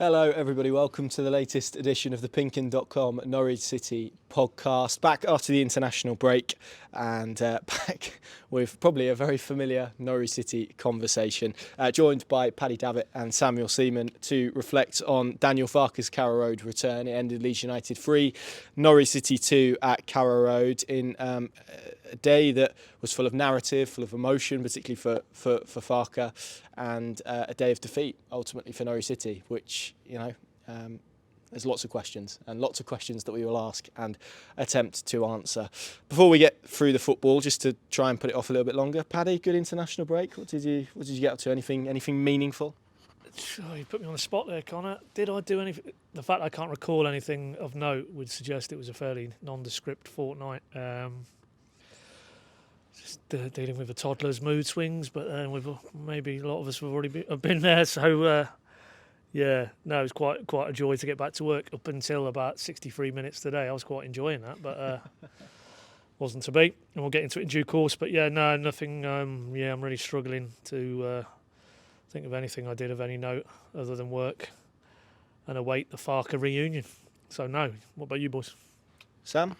Hello everybody, welcome to the latest edition of the PinkUn.com Norwich City podcast. Back after the international break and back with probably a very familiar Norwich City conversation. Joined by Paddy, Davitt and Seaman to reflect on Daniel Farke's Carrow Road return. It ended Leeds United 3, Norwich City 2 at Carrow Road in a day that was full of narrative, full of emotion, particularly for Farke, and a day of defeat ultimately for Norwich City, which, there's lots of questions that we will ask and attempt to answer. Before we get through the football, just to try and put it off a little bit longer, Paddy, good international break. What did you get up to? Anything meaningful? Oh, you put me on the spot there, Connor. Did I do anything? The fact I can't recall anything of note would suggest it was a fairly nondescript fortnight. Just dealing with a toddler's mood swings, but maybe a lot of us have already been there. So, it's quite a joy to get back to work. Up until about 63 minutes today, I was quite enjoying that, but wasn't to be. And we'll get into it in due course. But nothing. I'm really struggling to think of anything I did of any note other than work and await the Farke reunion. So no. What about you boys? Sam?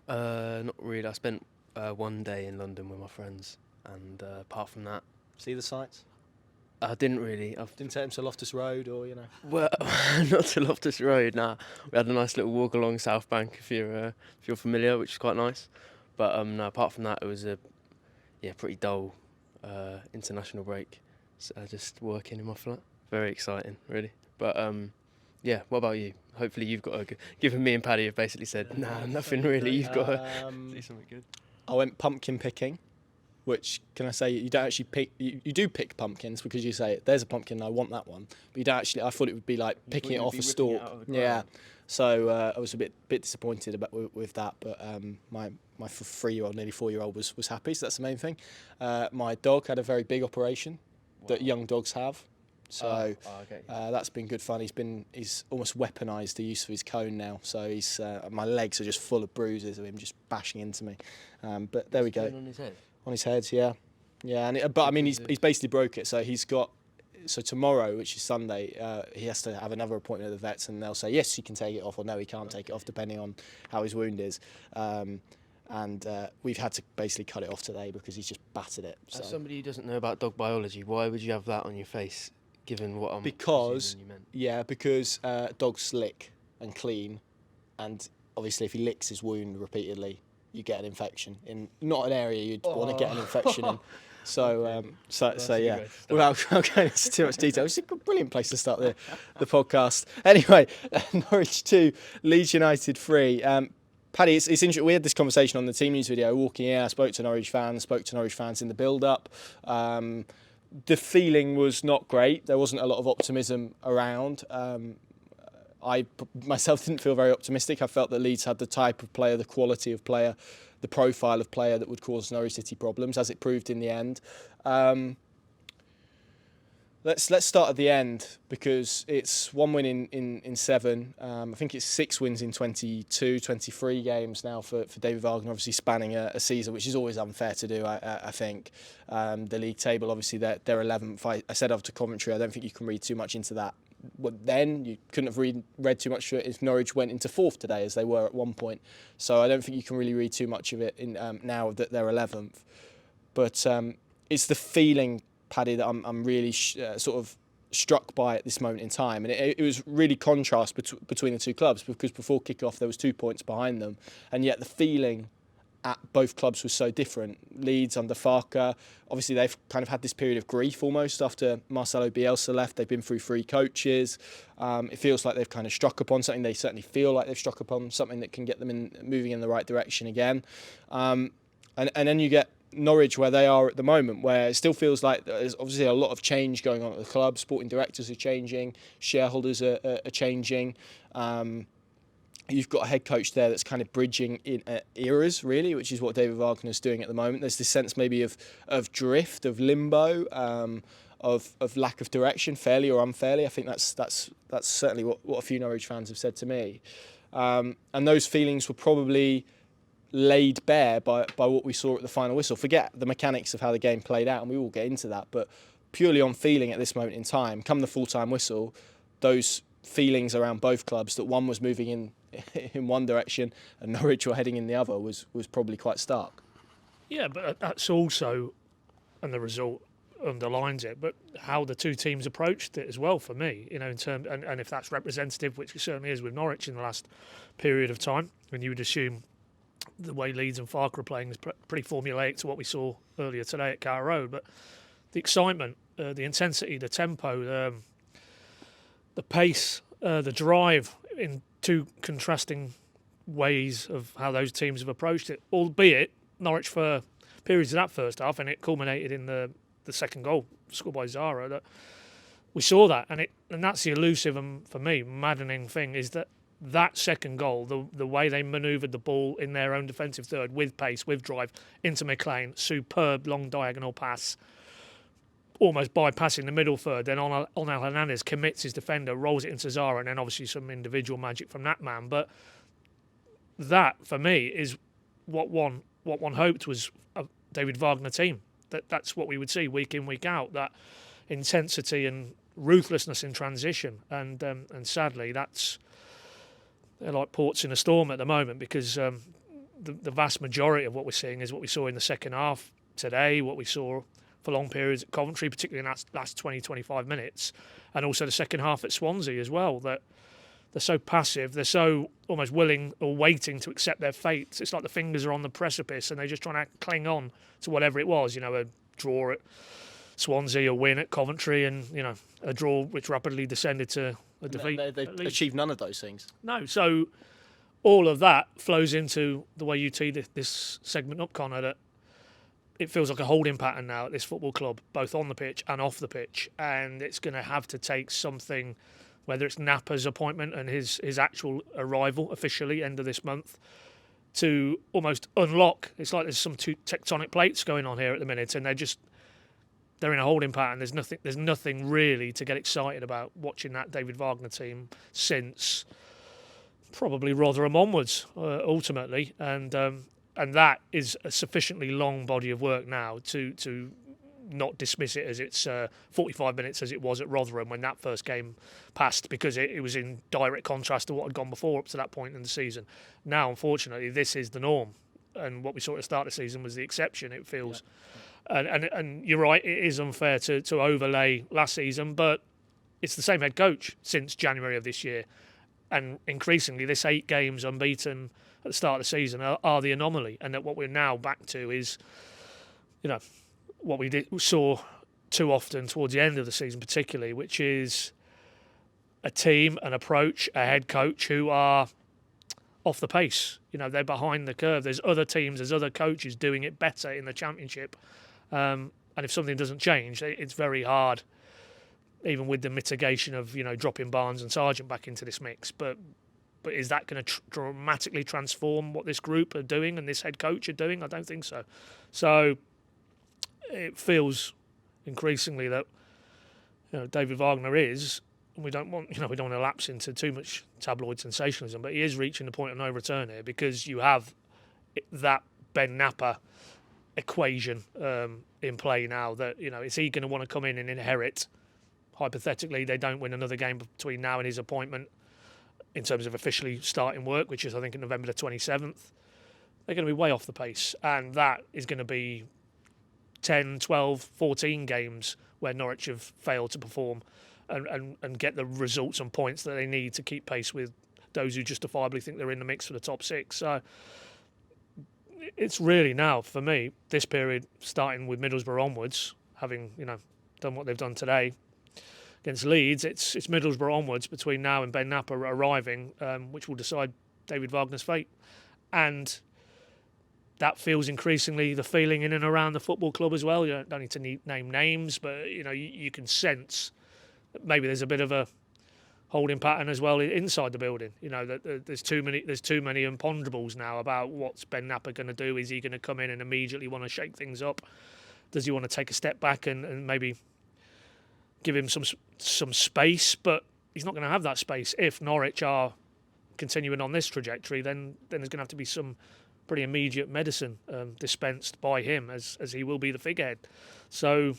Not really. I spent one day in London with my friends, and apart from that, See the sights? I didn't really. Didn't take him to Loftus Road or, Well, not to Loftus Road. Nah, we had a nice little walk along South Bank if you're familiar, which is quite nice. But no, apart from that, it was a pretty dull international break. So just working in my flat. Very exciting, really. But what about you? Hopefully you've got given me and Paddy have basically said, nothing really. You've got to do something good. I went pumpkin picking, which, can I say, you don't actually pick. You do pick pumpkins because you say, there's a pumpkin, I want that one. But you don't actually. I thought it would be like picking it off a stalk. So I was a bit disappointed with that. But my 3-year-old, nearly 4-year-old was happy. So that's the main thing. My dog had a very big operation that young dogs have. So that's been good fun. He's almost weaponised the use of his cone now. So my legs are just full of bruises of him just bashing into me. But there we go. On his head? On his head, yeah. But I mean, he's basically broke it. So so tomorrow, which is Sunday, he has to have another appointment at the vets, and they'll say yes, he can take it off, or no, he can't take it off, depending on how his wound is. And we've had to basically cut it off today because he's just battered it. So. As somebody who doesn't know about dog biology, why would you have that on your face, given what I'm Because you meant? Yeah, because dogs lick and clean, and obviously if he licks his wound repeatedly, you get an infection in not an area you'd want to get an infection in. So, yeah. Without going into too much detail, it's a brilliant place to start the podcast. Anyway, Norwich 2, Leeds United 3. Paddy, it's interesting. We had this conversation on the team news video. Walking in, I spoke to Norwich fans in the build-up. The feeling was not great. There wasn't a lot of optimism around. I myself didn't feel very optimistic. I felt that Leeds had the type of player, the quality of player, the profile of player that would cause Norwich City problems, as it proved in the end. Let's start at the end, because it's one win in 7. I think it's 6 wins in 22, 23 games now for David Wagner, obviously spanning a season, which is always unfair to do, I think. The league table, obviously, they're 11th. I said after commentary, I don't think you can read too much into that. Then you couldn't have read too much if Norwich went into 4th today, as they were at one point. So I don't think you can really read too much of it in now that they're 11th. But it's the feeling, Paddy, that I'm really sort of struck by at this moment in time. And it was really contrast between the two clubs, because before kick-off there was 2 points behind them, and yet the feeling at both clubs was so different. Leeds under Farke, obviously they've kind of had this period of grief almost after Marcelo Bielsa left. They've been through 3 coaches. It feels like they've kind of struck upon something. They certainly feel like they've struck upon something that can get them moving in the right direction again. And then you get Norwich, where they are at the moment, where it still feels like there's obviously a lot of change going on at the club. Sporting directors are changing, shareholders are changing. You've got a head coach there that's kind of bridging in eras, really, which is what David Wagner's doing at the moment. There's this sense maybe of drift, of limbo, of lack of direction, fairly or unfairly. I think that's certainly what a few Norwich fans have said to me. And those feelings were probably laid bare by what we saw at the final whistle. Forget the mechanics of how the game played out, and we will get into that, but purely on feeling at this moment in time, come the full-time whistle, those feelings around both clubs that one was moving in one direction and Norwich were heading in the other was probably quite stark. Yeah, but that's also, and the result underlines it, but how the two teams approached it as well for me, in terms, and if that's representative, which it certainly is with Norwich in the last period of time, and you would assume the way Leeds and Farke are playing is pretty formulaic to what we saw earlier today at Carrow Road, but the excitement, the intensity, the tempo, the pace, the drive in two contrasting ways of how those teams have approached it, albeit Norwich for periods of that first half, and it culminated in the second goal scored by Zara, that we saw that, and that's the elusive and, for me, maddening thing, is that second goal, the way they manoeuvred the ball in their own defensive third with pace, with drive, into McLean, superb long diagonal pass, almost bypassing the middle third, then Onel Hernandez commits his defender, rolls it into Zara, and then obviously some individual magic from that man. But that, for me, is what one hoped was a David Wagner team. That's what we would see week in, week out, that intensity and ruthlessness in transition. And sadly, they're like ports in a storm at the moment, because the vast majority of what we're seeing is what we saw in the second half today, what we saw for long periods at Coventry, particularly in that last 20-25 minutes, and also the second half at Swansea as well, that they're so passive, they're so almost willing or waiting to accept their fate. It's like the fingers are on the precipice and they're just trying to cling on to whatever it was, a draw at Swansea, a win at Coventry, and, a draw which rapidly descended to a defeat. They achieved none of those things. No, so all of that flows into the way you teed this segment up, Connor, that it feels like a holding pattern now at this football club, both on the pitch and off the pitch, and it's going to have to take something, whether it's Napper's appointment and his actual arrival officially end of this month, to almost unlock. It's like there's some two tectonic plates going on here at the minute, and they're in a holding pattern. There's nothing really to get excited about watching that David Wagner team since probably Rotherham onwards, ultimately, and that is a sufficiently long body of work now to not dismiss it as it's 45 minutes as it was at Rotherham when that first game passed, because it was in direct contrast to what had gone before up to that point in the season. Now, unfortunately, this is the norm, and what we saw at the start of the season was the exception, it feels. Yeah. And you're right, it is unfair to overlay last season, but it's the same head coach since January of this year, and increasingly this 8 games unbeaten at the start of the season are the anomaly, and that what we're now back to is, what we saw too often towards the end of the season particularly, which is a team, an approach, a head coach who are off the pace. They're behind the curve. There's other teams, there's other coaches doing it better in the Championship. And if something doesn't change, it's very hard, even with the mitigation of, dropping Barnes and Sargent back into this mix. But is that going to dramatically transform what this group are doing and this head coach are doing? I don't think so. So it feels increasingly that David Wagner is, and we don't want to lapse into too much tabloid sensationalism, but he is reaching the point of no return here, because you have that Ben Napper equation in play now. That is he going to want to come in and inherit? Hypothetically, they don't win another game between now and his appointment in terms of officially starting work, which is I think in November the 27th. They're going to be way off the pace, and that is going to be 10, 12, 14 games where Norwich have failed to perform and get the results and points that they need to keep pace with those who justifiably think they're in the mix for the top 6. So it's really now, for me, this period, starting with Middlesbrough onwards, having done what they've done today against Leeds, it's Middlesbrough onwards between now and Ben Napper arriving, which will decide David Wagner's fate. And that feels increasingly the feeling in and around the football club as well. You don't need to name names, but you can sense that maybe there's a bit of a holding pattern as well inside the building. That there's too many imponderables now about what's Ben Napper going to do. Is he going to come in and immediately want to shake things up? Does he want to take a step back and maybe give him some space? But he's not going to have that space if Norwich are continuing on this trajectory. Then there's going to have to be some pretty immediate medicine dispensed by him, as he will be the figurehead. So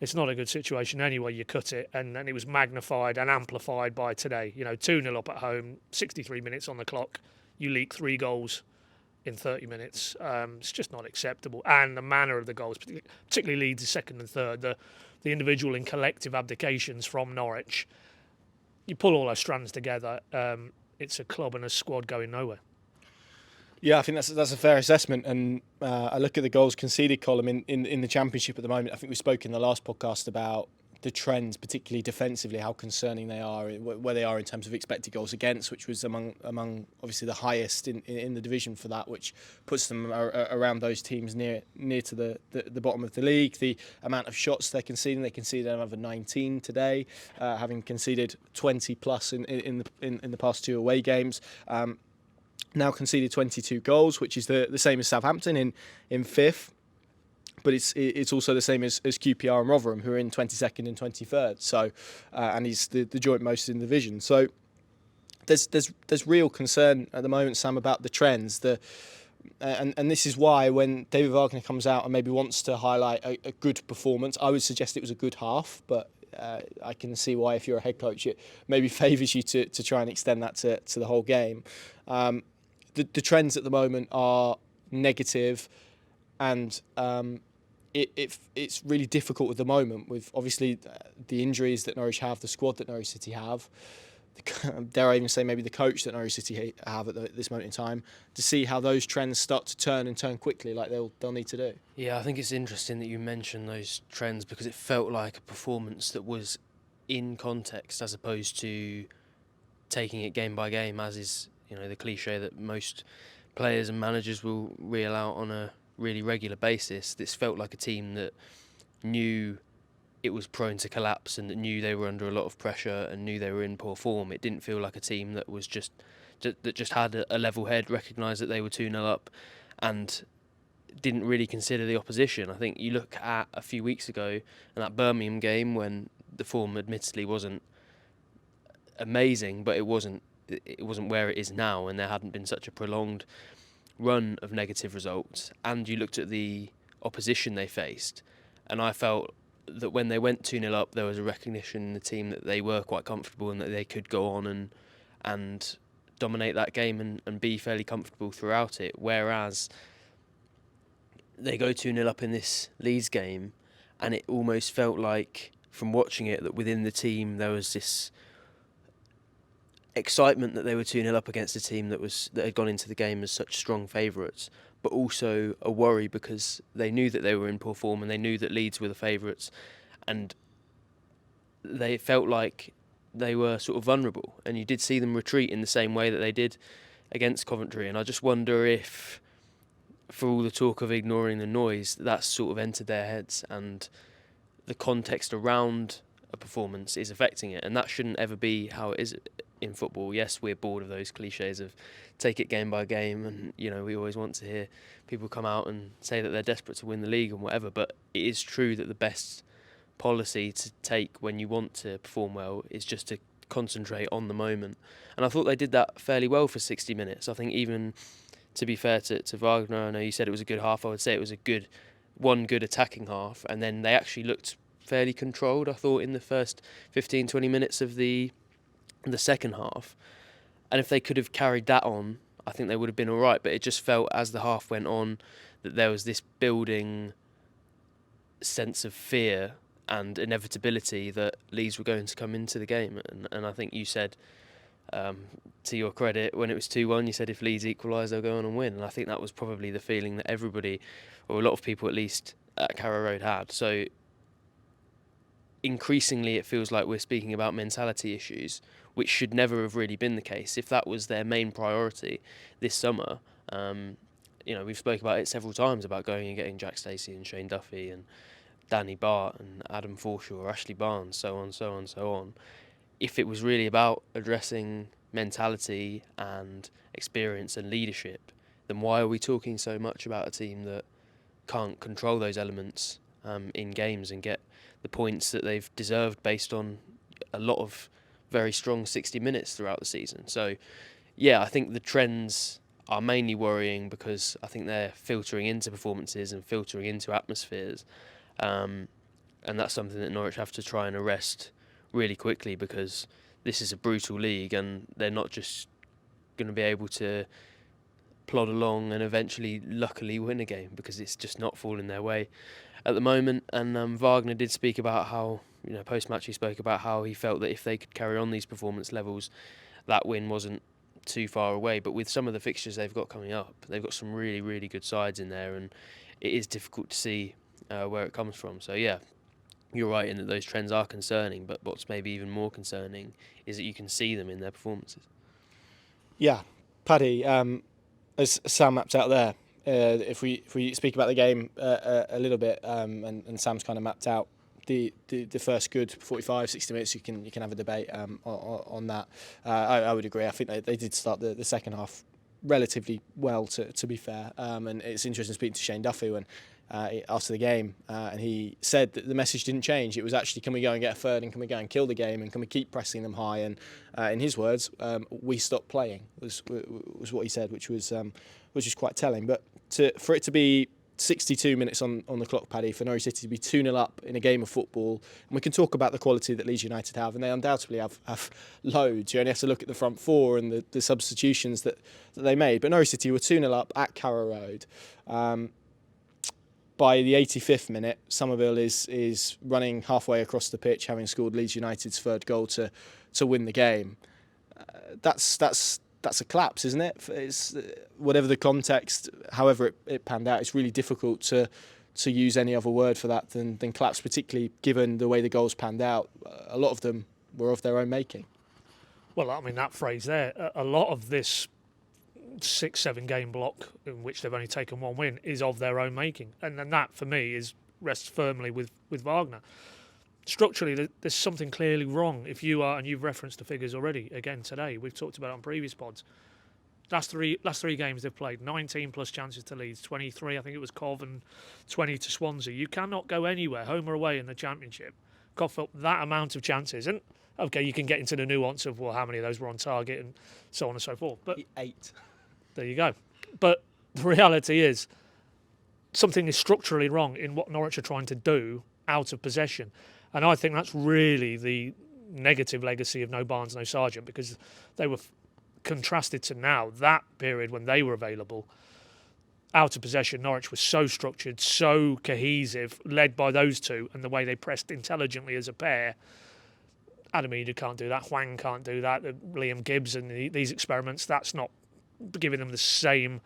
it's not a good situation anyway. You cut it, and then it was magnified and amplified by today. 2-0 up at home, 63 minutes on the clock. You leak 3 goals in 30 minutes. It's just not acceptable. And the manner of the goals, particularly Leeds' second and third, the individual and collective abdications from Norwich. You pull all those strands together, it's a club and a squad going nowhere. Yeah, I think that's a fair assessment. And I look at the goals conceded column in the Championship at the moment. I think we spoke in the last podcast about the trends, particularly defensively, how concerning they are, where they are in terms of expected goals against, which was among obviously the highest in the division for that, which puts them around those teams near to the bottom of the league. The amount of shots they conceded another 19 today, having conceded 20 plus in the past 2 away games. Now conceded 22 goals, which is the same as Southampton in fifth. But it's also the same as QPR and Rotherham, who are in 22nd and 23rd. So, and he's the joint most in the division. So, there's real concern at the moment, Sam, about the trends. And this is why when David Wagner comes out and maybe wants to highlight a good performance, I would suggest it was a good half. But I can see why, if you're a head coach, it maybe favours you to try and extend that to the whole game. The trends at the moment are negative, and it's really difficult at the moment with obviously the injuries that Norwich have, the squad that Norwich City have, dare I even say maybe the coach that Norwich City have at this moment in time, to see how those trends start to turn quickly like they'll need to do. Yeah, I think it's interesting that you mention those trends, because it felt like a performance that was in context as opposed to taking it game by game, as is the cliche that most players and managers will reel out on a really regular basis. This felt like a team that knew it was prone to collapse and that knew they were under a lot of pressure and knew they were in poor form. It didn't feel like a team that was just had a level head, recognised that they were 2-0 up and didn't really consider the opposition. I think you look at a few weeks ago and that Birmingham game, when the form admittedly wasn't amazing, but it wasn't where it is now, and there hadn't been such a prolonged run of negative results. And you looked at the opposition they faced, and I felt that when they went 2-0 up, there was a recognition in the team that they were quite comfortable and that they could go on and dominate that game and be fairly comfortable throughout it. Whereas they go 2-0 up in this Leeds game, and it almost felt like, from watching it, that within the team there was this excitement that they were 2-0 up against a team that had gone into the game as such strong favourites, but also a worry because they knew that they were in poor form and they knew that Leeds were the favourites, and they felt like they were sort of vulnerable, and you did see them retreat in the same way that they did against Coventry. And I just wonder if, for all the talk of ignoring the noise, that's sort of entered their heads, and the context around a performance is affecting it, and that shouldn't ever be how it is in football. Yes, we're bored of those cliches of take it game by game, and we always want to hear people come out and say that they're desperate to win the league and whatever, but it is true that the best policy to take when you want to perform well is just to concentrate on the moment. And I thought they did that fairly well for 60 minutes. I think, even to be fair to Wagner, I know you said it was a good half, I would say it was one good attacking half, and then they actually looked fairly controlled, I thought, in the first 15-20 minutes of the second half. And if they could have carried that on, I think they would have been all right. But it just felt, as the half went on, that there was this building sense of fear and inevitability that Leeds were going to come into the game. And I think you said, to your credit, when it was 2-1, you said if Leeds equalise, they'll go on and win. And I think that was probably the feeling that everybody, or a lot of people at least, at Carrow Road had. So increasingly it feels like we're speaking about mentality issues, which should never have really been the case. If that was their main priority this summer, we've spoken about it several times, about going and getting Jack Stacey and Shane Duffy and Danny Bart and Adam Forshaw or Ashley Barnes, so on. If it was really about addressing mentality and experience and leadership, then why are we talking so much about a team that can't control those elements in games and get the points that they've deserved based on a lot of very strong 60 minutes throughout the season? So, yeah, I think the trends are mainly worrying because I think they're filtering into performances and filtering into atmospheres. And and that's something that Norwich have to try and arrest really quickly, because this is a brutal league and they're not just going to be able to plod along and eventually luckily win a game, because it's just not falling their way at the moment. And Wagner did speak about how, post-match he spoke about how he felt that if they could carry on these performance levels, that win wasn't too far away. But with some of the fixtures they've got coming up, they've got some really, really good sides in there, and it is difficult to see where it comes from. So yeah, you're right in that those trends are concerning, but what's maybe even more concerning is that you can see them in their performances. Yeah, Paddy, as Sam mapped out there, if we speak about the game a little bit, and Sam's kind of mapped out the first good 45, 60 minutes, you can have a debate on that. I would agree. I think they did start the second half relatively well, to be fair. And it's interesting speaking to Shane Duffy when after the game, and he said that the message didn't change. It was actually, can we go and get a third, and can we go and kill the game, and can we keep pressing them high? And in his words, we stopped playing was what he said, which was quite telling. But for it to be 62 minutes on the clock, Paddy, for Norwich City to be 2-0 up in a game of football, and we can talk about the quality that Leeds United have, and they undoubtedly have loads. You only have to look at the front four and the substitutions that they made. But Norwich City were 2-0 up at Carrow Road. By the 85th minute, Somerville is running halfway across the pitch, having scored Leeds United's third goal to win the game. That's a collapse, isn't it? It's, whatever the context, however it panned out, it's really difficult to use any other word for that than collapse, particularly given the way the goals panned out. A lot of them were of their own making. Well, I mean, that phrase there, a lot of this 6-7 game block in which they've only taken one win is of their own making, and then that for me rests firmly with Wagner. Structurally, there's something clearly wrong. If you are, and you've referenced the figures already again today, we've talked about it on previous pods. Last three games they've played, 19 plus chances to Leeds, 23 I think it was Cov, and 20 to Swansea. You cannot go anywhere, home or away, in the Championship, cough up that amount of chances. And okay, you can get into the nuance of, well, how many of those were on target and so on and so forth. But 8. There you go. But the reality is something is structurally wrong in what Norwich are trying to do out of possession. And I think that's really the negative legacy of no Barnes, no Sargent, because they were contrasted to now, that period when they were available. Out of possession, Norwich was so structured, so cohesive, led by those two, and the way they pressed intelligently as a pair. Adamida can't do that, Hwang can't do that, Liam Gibbs and these experiments, that's not giving them the same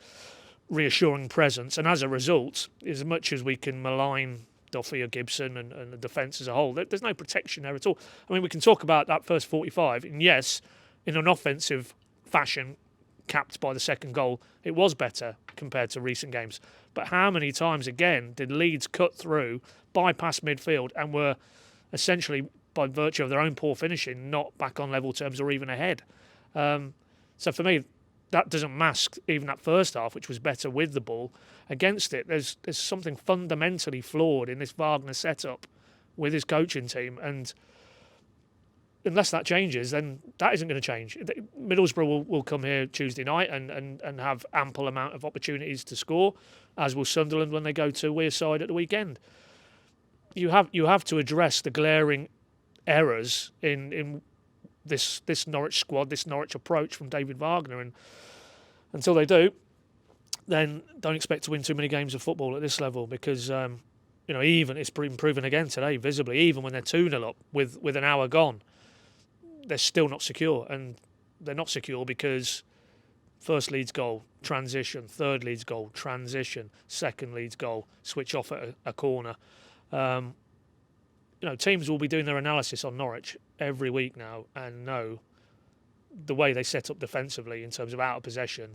reassuring presence. And as a result, as much as we can malign Duffy or Gibson and the defence as a whole, there's no protection there at all. I mean, we can talk about that first 45, and yes, in an offensive fashion, capped by the second goal, it was better compared to recent games. But how many times, again, did Leeds cut through, bypass midfield, and were essentially, by virtue of their own poor finishing, not back on level terms or even ahead? So for me, that doesn't mask even that first half, which was better with the ball. Against it, there's something fundamentally flawed in this Wagner setup with his coaching team, and unless that changes, then that isn't going to change. Middlesbrough will come here Tuesday night and have ample amount of opportunities to score, as will Sunderland when they go to Wearside at the weekend. You have to address the glaring errors in this Norwich squad, this Norwich approach from David Wagner, and until they do, then don't expect to win too many games of football at this level, because even it's been proven again today visibly, even when they're 2-0 up with an hour gone, they're still not secure. And they're not secure because first Leeds goal, transition, third Leeds goal, transition, second Leeds goal, switch off at a corner. Teams will be doing their analysis on Norwich every week now and know the way they set up defensively in terms of out of possession.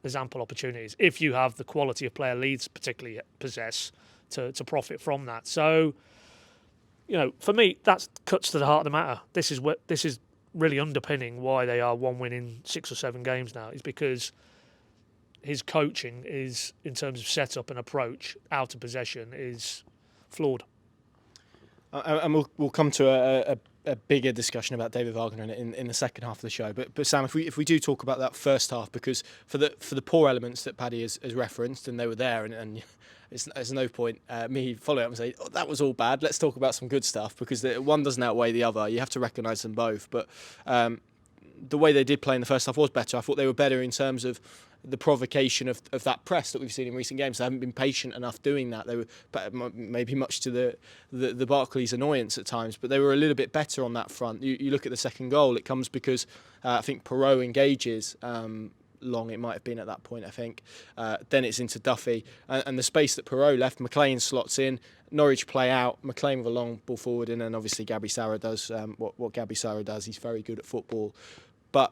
There's ample opportunities if you have the quality of player Leeds particularly possess to profit from that. So, for me, that cuts to the heart of the matter. This is really underpinning why they are one win in 6 or 7 games now, is because his coaching is, in terms of setup and approach, out of possession, is flawed. And we'll come to a bigger discussion about David Wagner in the second half of the show. But Sam, if we do talk about that first half, because for the poor elements that Paddy has referenced, and they were there, and there's no point me following up and say, oh, that was all bad. Let's talk about some good stuff, because one doesn't outweigh the other. You have to recognise them both. But the way they did play in the first half was better. I thought they were better in terms of the provocation of that press that we've seen in recent games. They haven't been patient enough doing that. They were maybe much to the Barclays' annoyance at times, but they were a little bit better on that front. You look at the second goal, it comes because I think Perrault engages long, it might have been at that point, I think. Then it's into Duffy, and the space that Perrault left, McLean slots in, Norwich play out, McLean with a long ball forward, and then obviously Gabby Sarra does what Gabby Sarra does. He's very good at football. But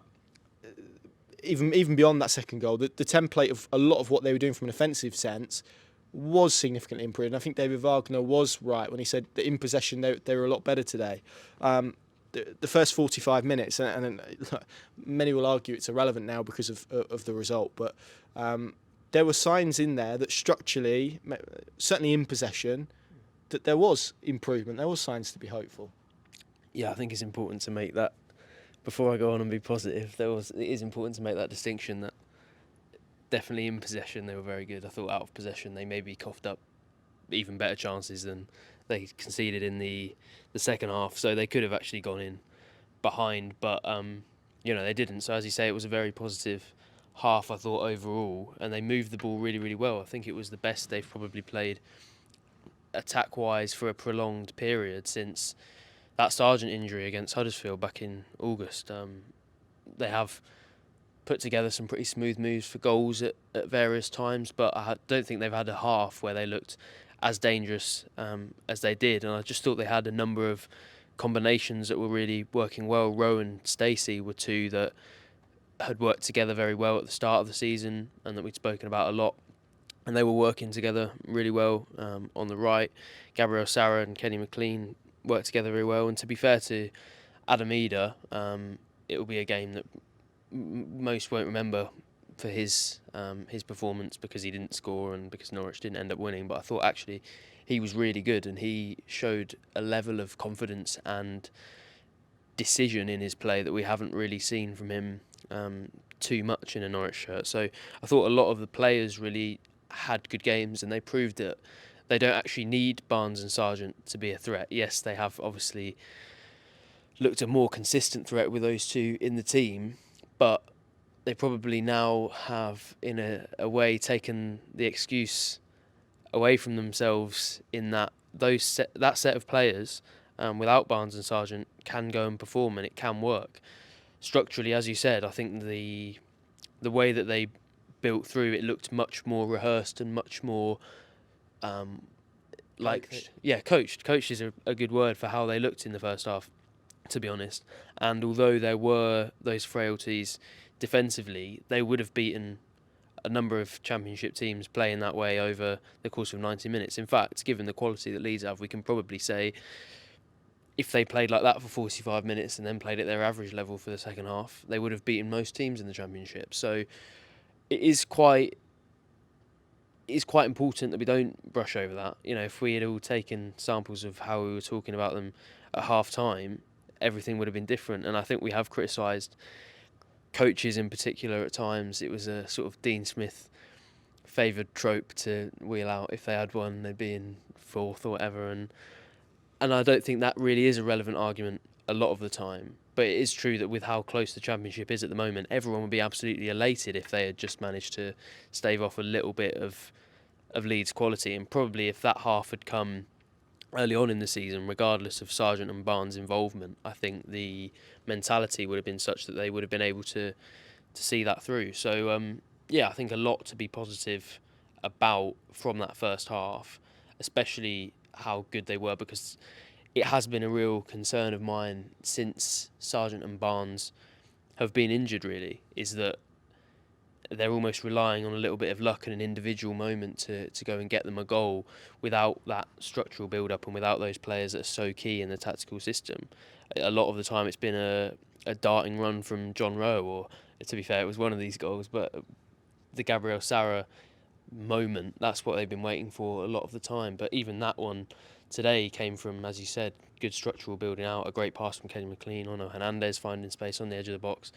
even beyond that second goal, the template of a lot of what they were doing from an offensive sense was significantly improved. And I think David Wagner was right when he said that in possession they were a lot better today. The first 45 minutes, and many will argue it's irrelevant now because of the result, but there were signs in there that structurally, certainly in possession, that there was improvement. There was signs to be hopeful. Yeah, I think it's important to make that. Before I go on and be positive, it is important to make that distinction that definitely in possession they were very good. I thought out of possession they maybe coughed up even better chances than they conceded in the second half, so they could have actually gone in behind, but they didn't. So as you say, it was a very positive half, I thought, overall, and they moved the ball really, really well. I think it was the best they've probably played attack-wise for a prolonged period since that Sargent injury against Huddersfield back in August. They have put together some pretty smooth moves for goals at various times, but I don't think they've had a half where they looked as dangerous as they did. And I just thought they had a number of combinations that were really working well. Rowe and Stacey were two that had worked together very well at the start of the season and that we'd spoken about a lot. And they were working together really well on the right. Gabriel Sarra and Kenny McLean worked together very well, and to be fair to Adam Eder, it will be a game that most won't remember for his performance because he didn't score and because Norwich didn't end up winning, but I thought actually he was really good and he showed a level of confidence and decision in his play that we haven't really seen from him too much in a Norwich shirt. So I thought a lot of the players really had good games, and they proved that they don't actually need Barnes and Sargent to be a threat. Yes, they have obviously looked a more consistent threat with those two in the team, but they probably now have, in a way, taken the excuse away from themselves in that that set of players, without Barnes and Sargent, can go and perform and it can work. Structurally, as you said, I think the way that they built through it looked much more rehearsed and much more coached. Coached is a good word for how they looked in the first half, to be honest. And although there were those frailties defensively, they would have beaten a number of Championship teams playing that way over the course of 90 minutes. In fact, given the quality that Leeds have, we can probably say if they played like that for 45 minutes and then played at their average level for the second half, they would have beaten most teams in the Championship. So it is quite important that we don't brush over that. If we had all taken samples of how we were talking about them at half-time, everything would have been different. And I think we have criticised coaches in particular at times. It was a sort of Dean Smith favoured trope to wheel out. If they had one, they'd be in fourth or whatever. And I don't think that really is a relevant argument a lot of the time. But it is true that with how close the Championship is at the moment, everyone would be absolutely elated if they had just managed to stave off a little bit of Leeds quality. And probably if that half had come early on in the season, regardless of Sargent and Barnes' involvement, I think the mentality would have been such that they would have been able to see that through. So, I think a lot to be positive about from that first half, especially how good they were, because it has been a real concern of mine since Sargent and Barnes have been injured, really, is that they're almost relying on a little bit of luck and an individual moment to go and get them a goal without that structural build-up and without those players that are so key in the tactical system. A lot of the time it's been a darting run from John Rowe, or, to be fair, it was one of these goals, but the Gabriel Sarra moment, that's what they've been waiting for a lot of the time. But even that one, today came from, as you said, good structural building out, a great pass from Kenny McLean, Ono Hernandez finding space on the edge of the box.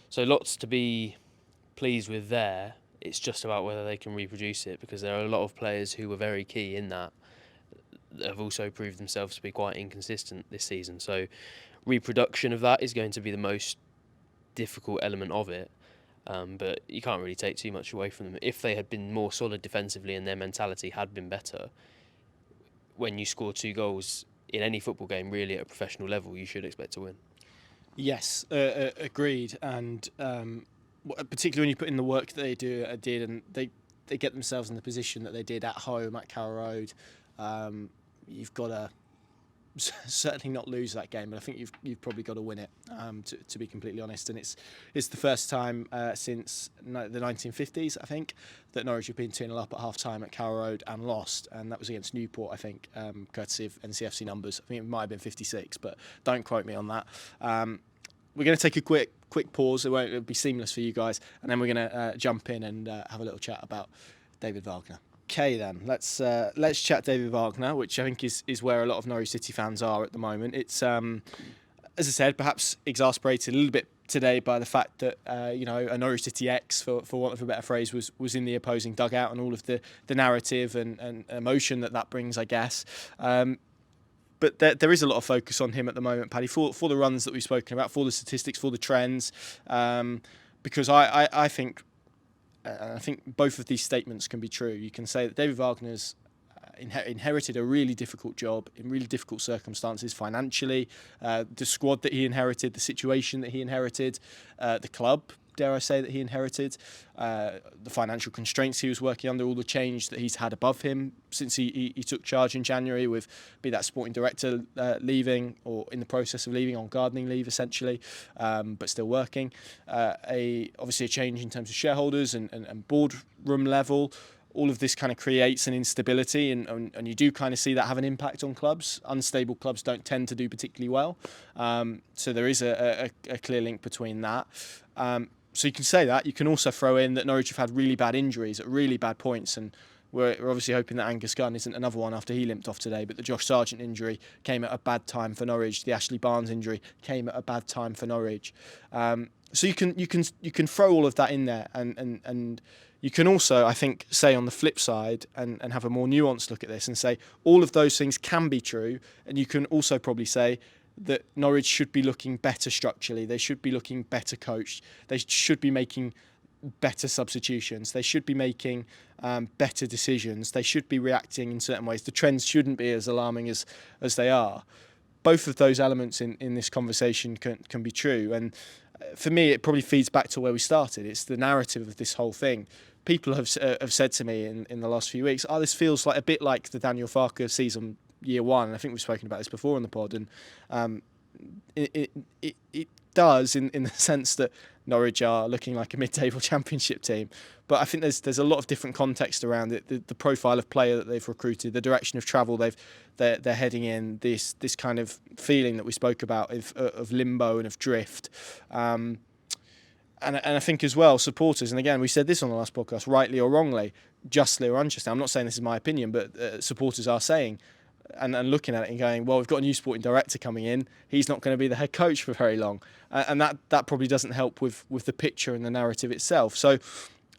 So lots to be pleased with there. It's just about whether they can reproduce it, because there are a lot of players who were very key in that have also proved themselves to be quite inconsistent this season. So reproduction of that is going to be the most difficult element of it. But you can't really take too much away from them. If they had been more solid defensively and their mentality had been better, when you score 2 goals in any football game, really at a professional level, you should expect to win. Yes, agreed. And particularly when you put in the work that they did, and they get themselves in the position that they did at home at Carrow Road, you've got to certainly not lose that game, but I think you've probably got to win it, to be completely honest. And it's the first time since the 1950s, I think, that Norwich have been 2-0 up at half-time at Carrow Road and lost, and that was against Newport, I think, courtesy of NCFC numbers. I think it might have been 56, but don't quote me on that. We're going to take a quick pause. It'll be seamless for you guys, and then we're going to jump in and have a little chat about David Wagner. Okay then, let's chat David Wagner, which I think is where a lot of Norwich City fans are at the moment. It's as I said, perhaps exasperated a little bit today by the fact that a Norwich City ex, for want of a better phrase, was in the opposing dugout, and all of the narrative and emotion that brings, I guess. But there is a lot of focus on him at the moment, Paddy, for the runs that we've spoken about, for the statistics, for the trends, because I think. I think both of these statements can be true. You can say that David Wagner's inherited a really difficult job in really difficult circumstances financially. The squad that he inherited, the situation that he inherited, the club, dare I say, that he inherited, the financial constraints he was working under, all the change that he's had above him since he took charge in January, with be that sporting director leaving or in the process of leaving on gardening leave essentially, but still working. Obviously a change in terms of shareholders and boardroom level. All of this kind of creates an instability, and you do kind of see that have an impact on clubs. Unstable clubs don't tend to do particularly well. So there is a clear link between that. So you can say that. You can also throw in that Norwich have had really bad injuries at really bad points, and we're obviously hoping that Angus Gunn isn't another one after he limped off today. But the Josh Sargent injury came at a bad time for Norwich. The Ashley Barnes injury came at a bad time for Norwich. So you can throw all of that in there, and you can also, I think, say on the flip side and have a more nuanced look at this and say all of those things can be true, and you can also probably say that Norwich should be looking better structurally. They should be looking better coached. They should be making better substitutions. They should be making better decisions. They should be reacting in certain ways. The trends shouldn't be as alarming as they are. Both of those elements in this conversation can be true. And for me, it probably feeds back to where we started. It's the narrative of this whole thing. People have said to me in the last few weeks, this feels like a bit like the Daniel Farke season year 1. And I think we've spoken about this before on the pod. And it does in the sense that Norwich are looking like a mid-table championship team. But I think there's a lot of different context around it. The profile of player that they've recruited, the direction of travel they're heading in, this kind of feeling that we spoke about of limbo and of drift. And I think as well, supporters, and again, we said this on the last podcast, rightly or wrongly, justly or unjustly, I'm not saying this is my opinion, but supporters are saying and looking at it and going, well, we've got a new sporting director coming in. He's not going to be the head coach for very long. And that probably doesn't help with the picture and the narrative itself. So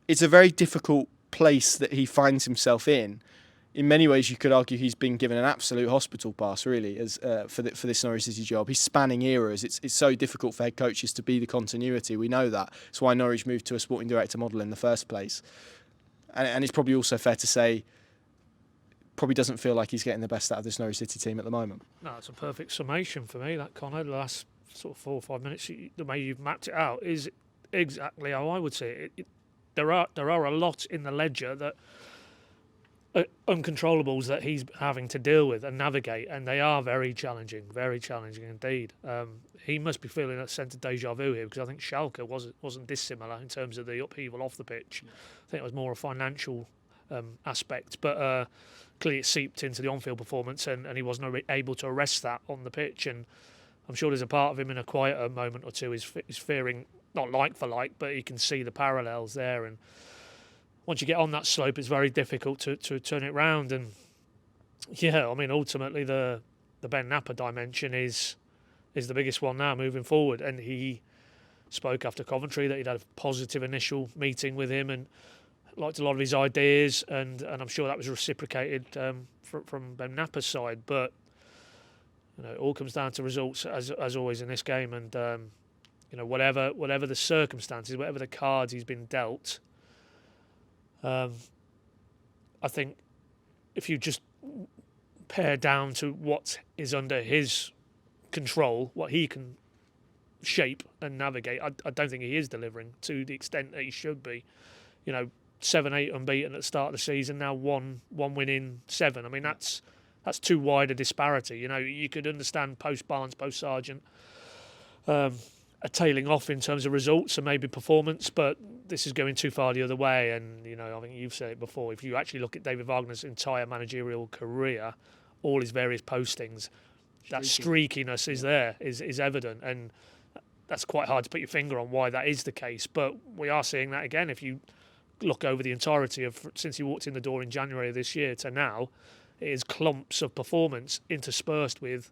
it's a very difficult place that he finds himself in. In many ways, you could argue he's been given an absolute hospital pass, really, as for this Norwich City job. He's spanning eras. It's so difficult for head coaches to be the continuity. We know that. It's why Norwich moved to a sporting director model in the first place. And it's probably also fair to say, probably doesn't feel like he's getting the best out of this Norwich City team at the moment. No, it's a perfect summation for me, that, Connor. The last sort of 4 or 5 minutes, the way you've mapped it out is exactly how I would see it. There are a lot in the ledger that uncontrollables that he's having to deal with and navigate, and they are very challenging indeed. He must be feeling a sense of deja vu here, because I think Schalke wasn't dissimilar in terms of the upheaval off the pitch. I think it was more a financial aspect, but clearly it seeped into the on-field performance, and he wasn't able to arrest that on the pitch. And I'm sure there's a part of him in a quieter moment or two is fearing, not like for like, but you can see the parallels there. And once you get on that slope, it's very difficult to turn it round. And Yeah, I mean, ultimately the Ben Napper dimension is the biggest one now moving forward, and he spoke after Coventry that he'd had a positive initial meeting with him and liked a lot of his ideas, and I'm sure that was reciprocated from Ben Napper's side. But it all comes down to results as always in this game, and whatever the circumstances, whatever the cards he's been dealt, I think if you just pare down to what is under his control, what he can shape and navigate, I don't think he is delivering to the extent that he should be. 7-8 unbeaten at the start of the season, now one win in 7. I mean, that's too wide a disparity. You could understand post Barnes, post Sargent, a tailing off in terms of results and maybe performance, but this is going too far the other way. And I think you've said it before. If you actually look at David Wagner's entire managerial career, all his various postings, that streakiness is there, is evident, and that's quite hard to put your finger on why that is the case. But we are seeing that again. If you look over the entirety of since he walked in the door in January of this year to now, it is clumps of performance interspersed with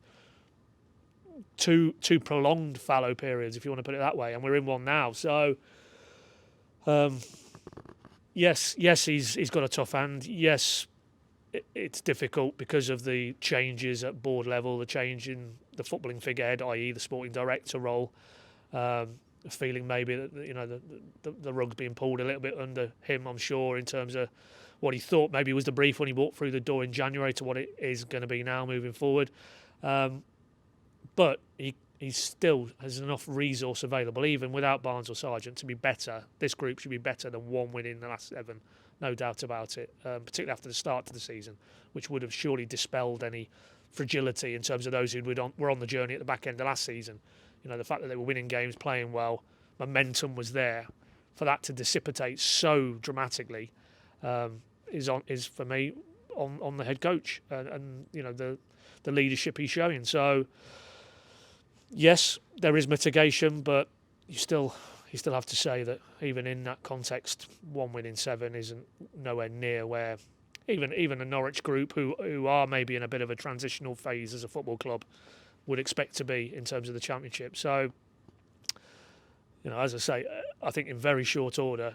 two prolonged fallow periods, if you want to put it that way, and we're in one now. So yes, he's got a tough hand. Yes, it's difficult because of the changes at board level, the change in the footballing figurehead, i.e. the sporting director role. Feeling maybe that the rug's being pulled a little bit under him, I'm sure, in terms of what he thought maybe was the brief when he walked through the door in January to what it is going to be now moving forward. But he still has enough resource available, even without Barnes or Sargent, to be better. This group should be better than one win in the last 7, no doubt about it, particularly after the start of the season, which would have surely dispelled any fragility in terms of those who were on the journey at the back end of last season. The fact that they were winning games, playing well, momentum was there. For that to dissipate so dramatically is for me on the head coach and the leadership he's showing. So yes, there is mitigation, but you still have to say that even in that context, 1 win in 7 isn't nowhere near where even a Norwich group who are maybe in a bit of a transitional phase as a football club would expect to be in terms of the Championship. So, as I say, I think in very short order,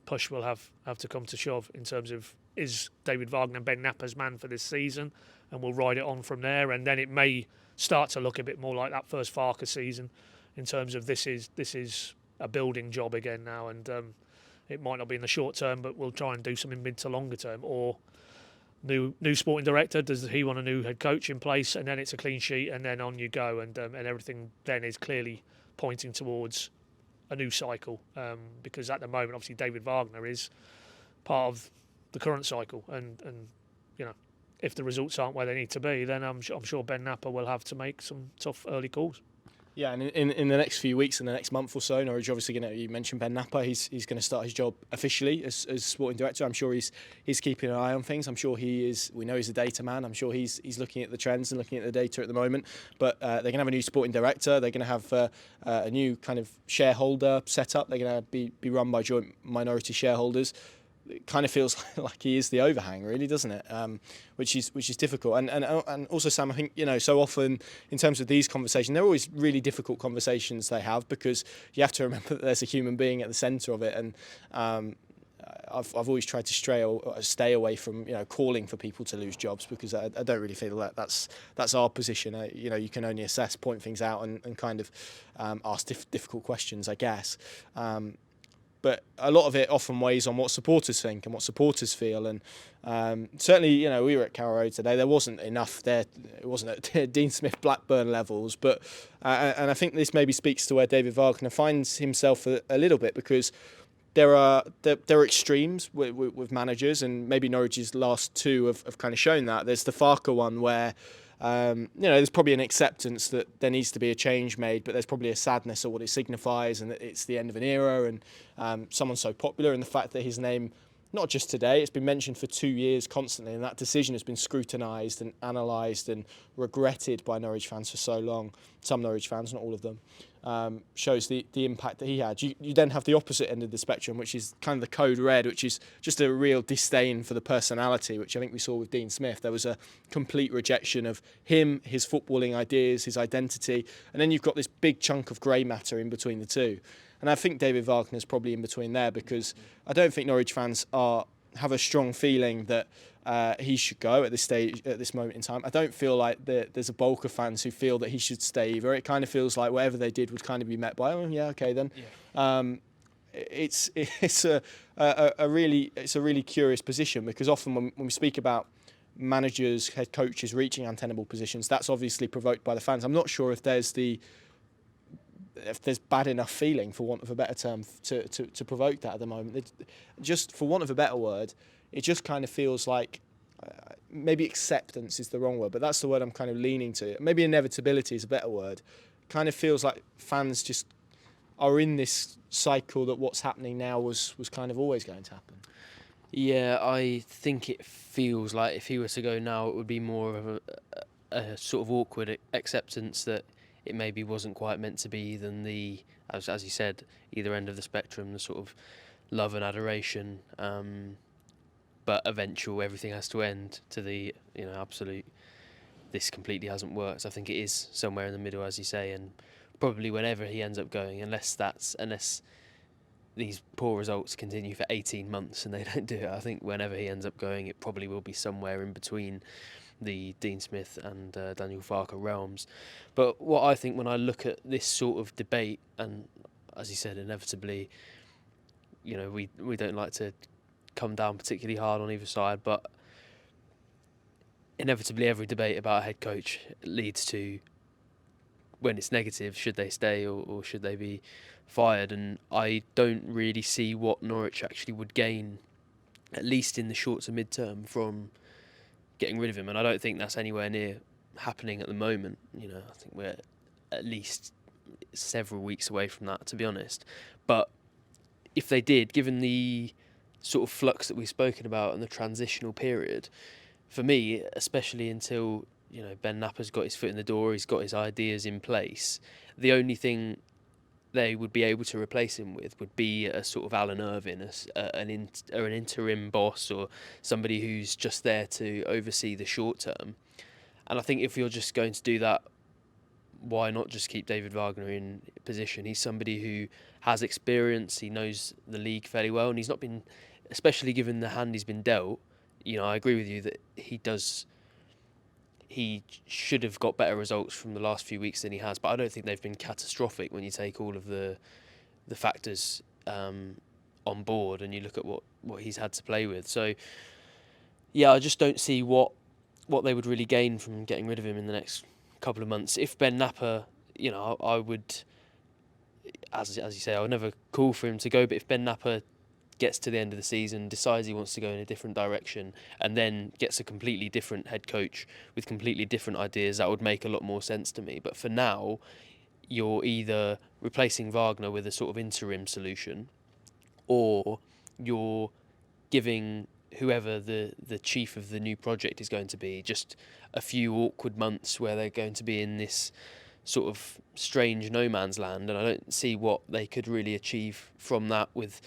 push will have to come to shove in terms of is David Wagner Ben Napper's man for this season, and we'll ride it on from there. And then it may start to look a bit more like that first Farke season in terms of this is a building job again now, and it might not be in the short term, but we'll try and do something mid to longer term. Or new sporting director, does he want a new head coach in place, and then it's a clean sheet, and then on you go, and everything then is clearly pointing towards a new cycle, because at the moment obviously David Wagner is part of the current cycle, and if the results aren't where they need to be, then I'm sure Ben Napper will have to make some tough early calls. Yeah, and in the next few weeks, in the next month or so, Norwich obviously you mentioned Ben Napper, he's going to start his job officially as sporting director. I'm sure he's keeping an eye on things. I'm sure he is. We know he's a data man. I'm sure he's looking at the trends and looking at the data at the moment. But they're going to have a new sporting director. They're going to have a new kind of shareholder set up. They're going to be run by joint minority shareholders. It kind of feels like he is the overhang, really, doesn't it? Which is difficult. And also, Sam, I think so often in terms of these conversations, they're always really difficult conversations they have, because you have to remember that there's a human being at the centre of it. And I've always tried to stay away from calling for people to lose jobs, because I don't really feel that that's our position. You can only assess, point things out, and kind of ask difficult questions, I guess. But a lot of it often weighs on what supporters think and what supporters feel. And certainly, we were at Carrow Road today. There wasn't enough there. It wasn't at Dean Smith Blackburn levels. But and I think this maybe speaks to where David Wagner finds himself a little bit, because there are extremes with managers, and maybe Norwich's last 2 have kind of shown that. There's the Farke one where there's probably an acceptance that there needs to be a change made, but there's probably a sadness of what it signifies, and that it's the end of an era, and someone so popular, and the fact that his name, not just today, it's been mentioned for 2 years constantly, and that decision has been scrutinised and analysed and regretted by Norwich fans for so long. Some Norwich fans, not all of them. shows the impact that he had. You then have the opposite end of the spectrum, which is kind of the code red, which is just a real disdain for the personality, which I think we saw with Dean Smith. There was a complete rejection of him, his footballing ideas, his identity, and then you've got this big chunk of grey matter in between the two. And I think David Wagner's probably in between there, because I don't think Norwich fans have a strong feeling that he should go at this stage, at this moment in time. I don't feel like there's a bulk of fans who feel that he should stay either. It kind of feels like whatever they did would kind of be met by, oh yeah, okay then. Yeah. It's a really curious position, because often when we speak about managers, head coaches reaching untenable positions, that's obviously provoked by the fans. I'm not sure if there's bad enough feeling, for want of a better term, to provoke that at the moment. Just for want of a better word, it just kind of feels like maybe acceptance is the wrong word, but that's the word I'm kind of leaning to. Maybe inevitability is a better word. Kind of feels like fans just are in this cycle that what's happening now was kind of always going to happen. Yeah, I think it feels like if he were to go now, it would be more of a sort of awkward acceptance that it maybe wasn't quite meant to be than the, as you said, either end of the spectrum, the sort of love and adoration, but eventual everything has to end to the absolute, this completely hasn't worked. I think it is somewhere in the middle, as you say, and probably whenever he ends up going, unless these poor results continue for 18 months and they don't do it, I think whenever he ends up going, it probably will be somewhere in between the Dean Smith and Daniel Farke realms. But what I think when I look at this sort of debate, and as you said, inevitably, we don't like to come down particularly hard on either side, but inevitably every debate about a head coach leads to, when it's negative, should they stay or should they be fired? And I don't really see what Norwich actually would gain, at least in the short to mid-term, from getting rid of him, and I don't think that's anywhere near happening at the moment. I think we're at least several weeks away from that, to be honest. But if they did, given the sort of flux that we've spoken about and the transitional period, for me, especially until Ben Napper's got his foot in the door, he's got his ideas in place, the only thing they would be able to replace him with would be a sort of Alan Irvine, an interim boss, or somebody who's just there to oversee the short term. And I think if you're just going to do that, why not just keep David Wagner in position? He's somebody who has experience, he knows the league fairly well, and he's not been, especially given the hand he's been dealt, I agree with you that he should have got better results from the last few weeks than he has, but I don't think they've been catastrophic when you take all of the factors on board and you look at what he's had to play with. So, yeah, I just don't see what they would really gain from getting rid of him in the next couple of months. If Ben Napper, I would, as you say, I would never call for him to go, but if Ben Napper gets to the end of the season, decides he wants to go in a different direction, and then gets a completely different head coach with completely different ideas, that would make a lot more sense to me. But for now, you're either replacing Wagner with a sort of interim solution, or you're giving whoever the chief of the new project is going to be just a few awkward months where they're going to be in this sort of strange no man's land, and I don't see what they could really achieve from that with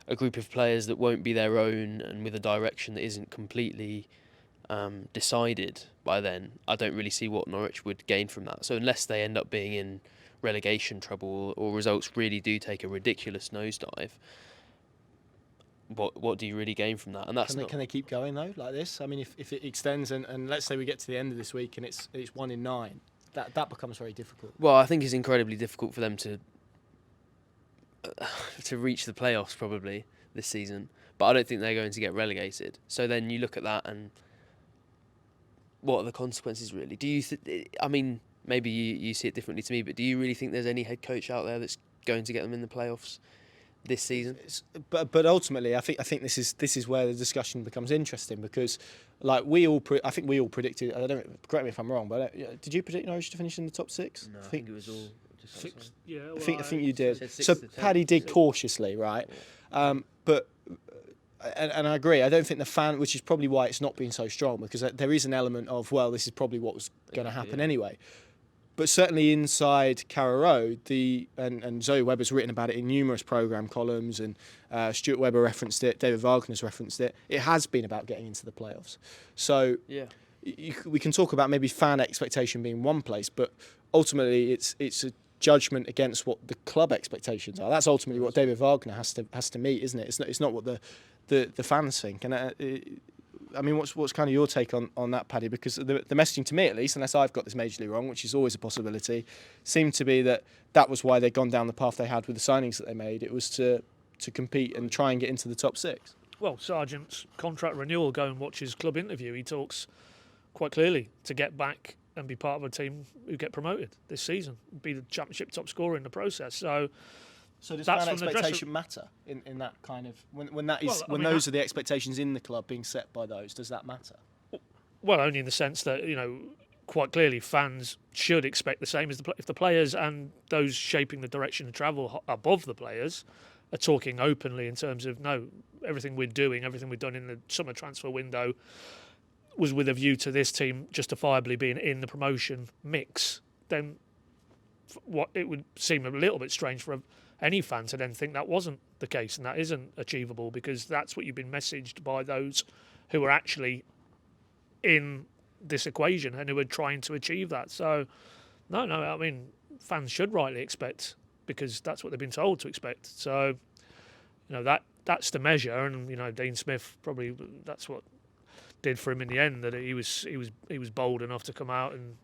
a group of players that won't be their own and with a direction that isn't completely decided by then. I don't really see what Norwich would gain from that. So unless they end up being in relegation trouble or results really do take a ridiculous nosedive, what do you really gain from that? And that's can they keep going though like this? I mean, if it extends and let's say we get to the end of this week and it's 1 in 9, that becomes very difficult. Well, I think it's incredibly difficult for them to reach the playoffs probably this season, but I don't think they're going to get relegated. So then you look at that and what are the consequences really? Do you I mean, maybe you see it differently to me, but do you really think there's any head coach out there that's going to get them in the playoffs this season? But ultimately, I think this is where the discussion becomes interesting, because like I think we all predicted, I don't, correct me if I'm wrong, but did you predict Norwich to finish in the top 6? No, I think it was all Six, yeah, well, I think you did. Six So to 10. Paddy did cautiously, right? But and I agree. I don't think the fan, which is probably why it's not been so strong, because there is an element of, well, this is probably what was going to happen anyway. but certainly inside Carrow Road, and Zoe Webber's written about it in numerous programme columns, and Stuart Webber referenced it, David Wagner's referenced it. It has been about getting into the playoffs. So Yeah. we can talk about maybe fan expectation being one place, but ultimately it's a judgment against what the club expectations are. That's ultimately what David Wagner has to meet, isn't it? It's not what the fans think. And I mean, what's kind of your take on that, Paddy? Because the messaging to me, at least, unless I've got this majorly wrong, which is always a possibility, seemed to be that was why they'd gone down the path they had with the signings that they made. It was to compete and try and get into the top 6. Well, Sargent's contract renewal, go and watch his club interview. He talks quite clearly to get back and be part of a team who get promoted this season, be the championship top scorer in the process. So does that's fan from the expectation matter in that kind of when that is Well, I when mean, those are the expectations in the club being set by those? Does that matter? Well, only in the sense that, quite clearly fans should expect the same as if the players and those shaping the direction of travel above the players are talking openly in terms of, no, everything we're doing, everything we've done in the summer transfer window was with a view to this team justifiably being in the promotion mix, then what it would seem a little bit strange for any fan to then think that wasn't the case and that isn't achievable, because that's what you've been messaged by those who are actually in this equation and who are trying to achieve that. So, no, I mean, fans should rightly expect, because that's what they've been told to expect. So, that's the measure, and Dean Smith probably that's what did for him in the end, that he was bold enough to come out and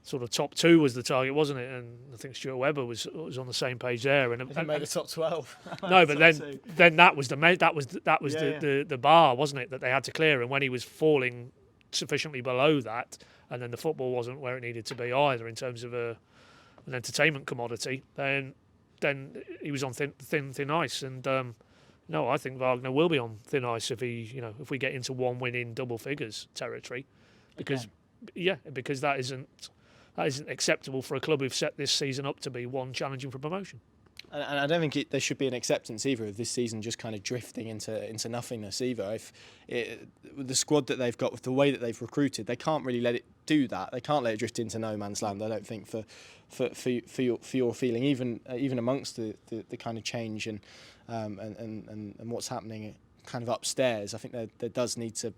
sort of top 2 was the target, wasn't it? And I think Stuart Webber was on the same page there. And He made the top 12. No, but then that was the bar, wasn't it? That they had to clear. And when he was falling sufficiently below that, and then the football wasn't where it needed to be either in terms of an entertainment commodity, then he was on thin ice. And no, I think Wagner will be on thin ice if we get into one win in double figures territory, because that isn't acceptable for a club who've set this season up to be one challenging for promotion. And I don't think there should be an acceptance either of this season just kind of drifting into nothingness either. With the squad that they've got, with the way that they've recruited, they can't really let it do that. They can't let it drift into no man's land, I don't think, for your feeling, even amongst the kind of change and what's happening kind of upstairs. I think there does need to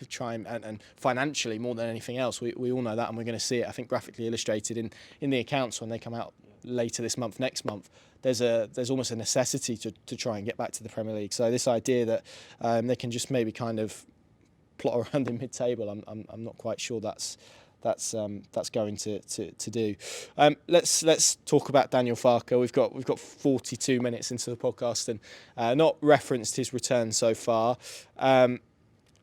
try and financially, more than anything else, we all know that, and we're going to see it, I think, graphically illustrated in the accounts when they come out later this month, next month. There's almost a necessity to try and get back to the Premier League. So this idea that they can just maybe kind of plot around in mid-table, I'm not quite sure that's going to do. Let's talk about Daniel Farke. We've got 42 minutes into the podcast and not referenced his return so far.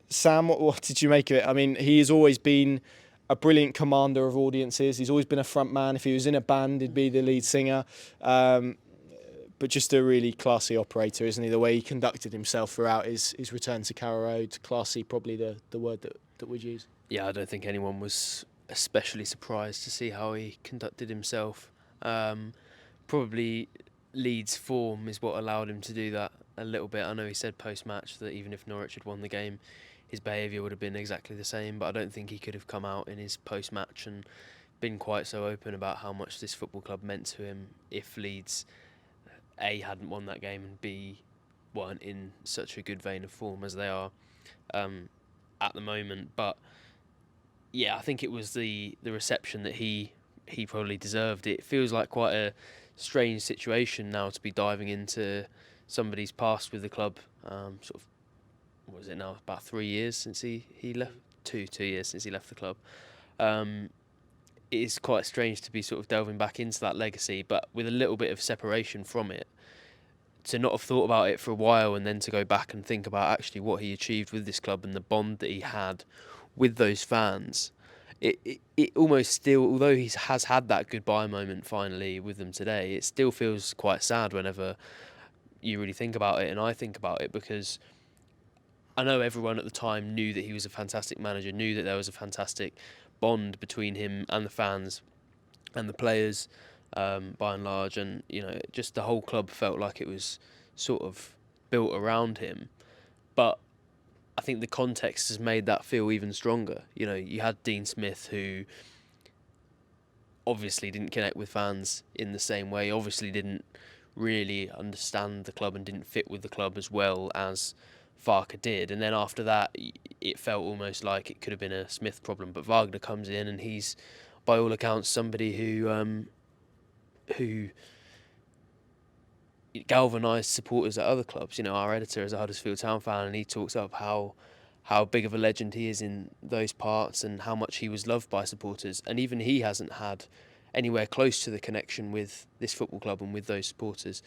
Sam, what did you make of it? I mean, he has always been a brilliant commander of audiences. He's always been a front man. If he was in a band, he'd be the lead singer. But just a really classy operator, isn't he? The way he conducted himself throughout his return to Carrow Road. Classy, probably the word that we'd use. Yeah, I don't think anyone was especially surprised to see how he conducted himself. Probably Leeds' form is what allowed him to do that a little bit. I know he said post-match that even if Norwich had won the game, his behaviour would have been exactly the same, but I don't think he could have come out in his post-match and been quite so open about how much this football club meant to him if Leeds, A, hadn't won that game, and B, weren't in such a good vein of form as they are at the moment. But yeah, I think it was the reception that he probably deserved. It feels like quite a strange situation now to be diving into somebody's past with the club. Sort of, what is it now? About 3 years since he left. 2 years since he left the club. It is quite strange to be sort of delving back into that legacy, but with a little bit of separation from it. To not have thought about it for a while and then to go back and think about actually what he achieved with this club and the bond that he had with those fans. It almost still, although he has had that goodbye moment finally with them today, it still feels quite sad whenever you really think about it, and I think about it, because I know everyone at the time knew that he was a fantastic manager, knew that there was a fantastic bond between him and the fans and the players, by and large, and just the whole club felt like it was sort of built around him. But I think the context has made that feel even stronger. You had Dean Smith, who obviously didn't connect with fans in the same way, obviously didn't really understand the club and didn't fit with the club as well as Farke did. And then after that, it felt almost like it could have been a Smith problem. But Wagner comes in and he's, by all accounts, somebody who galvanised supporters at other clubs. You know, our editor is a Huddersfield Town fan, and he talks up how big of a legend he is in those parts and how much he was loved by supporters. And even he hasn't had anywhere close to the connection with this football club and with those supporters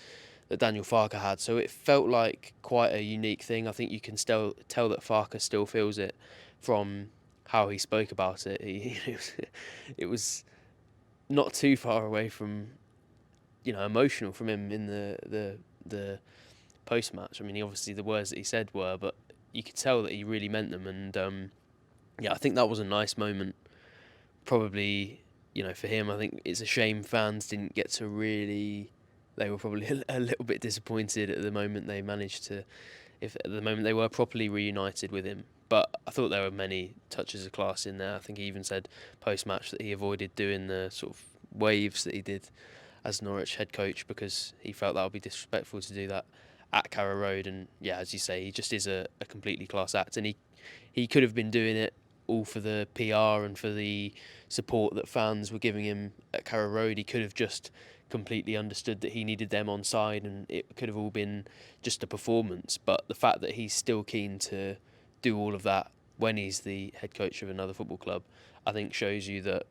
that Daniel Farke had. So it felt like quite a unique thing. I think you can still tell that Farke still feels it from how he spoke about it. It was not too far away from, emotional from him in the post match. I mean, obviously the words that he said were, but you could tell that he really meant them. And I think that was a nice moment. Probably, for him, I think it's a shame fans didn't get to really. They were probably a little bit disappointed at the moment they managed to, if at the moment they were properly reunited with him. But I thought there were many touches of class in there. I think he even said post-match that he avoided doing the sort of waves that he did as Norwich head coach because he felt that would be disrespectful to do that at Carrow Road. And yeah, as you say, he just is a completely class act. And he could have been doing it all for the PR and for the support that fans were giving him at Carrow Road. He could have just completely understood that he needed them on side and it could have all been just a performance. But the fact that he's still keen to do all of that when he's the head coach of another football club, I think shows you that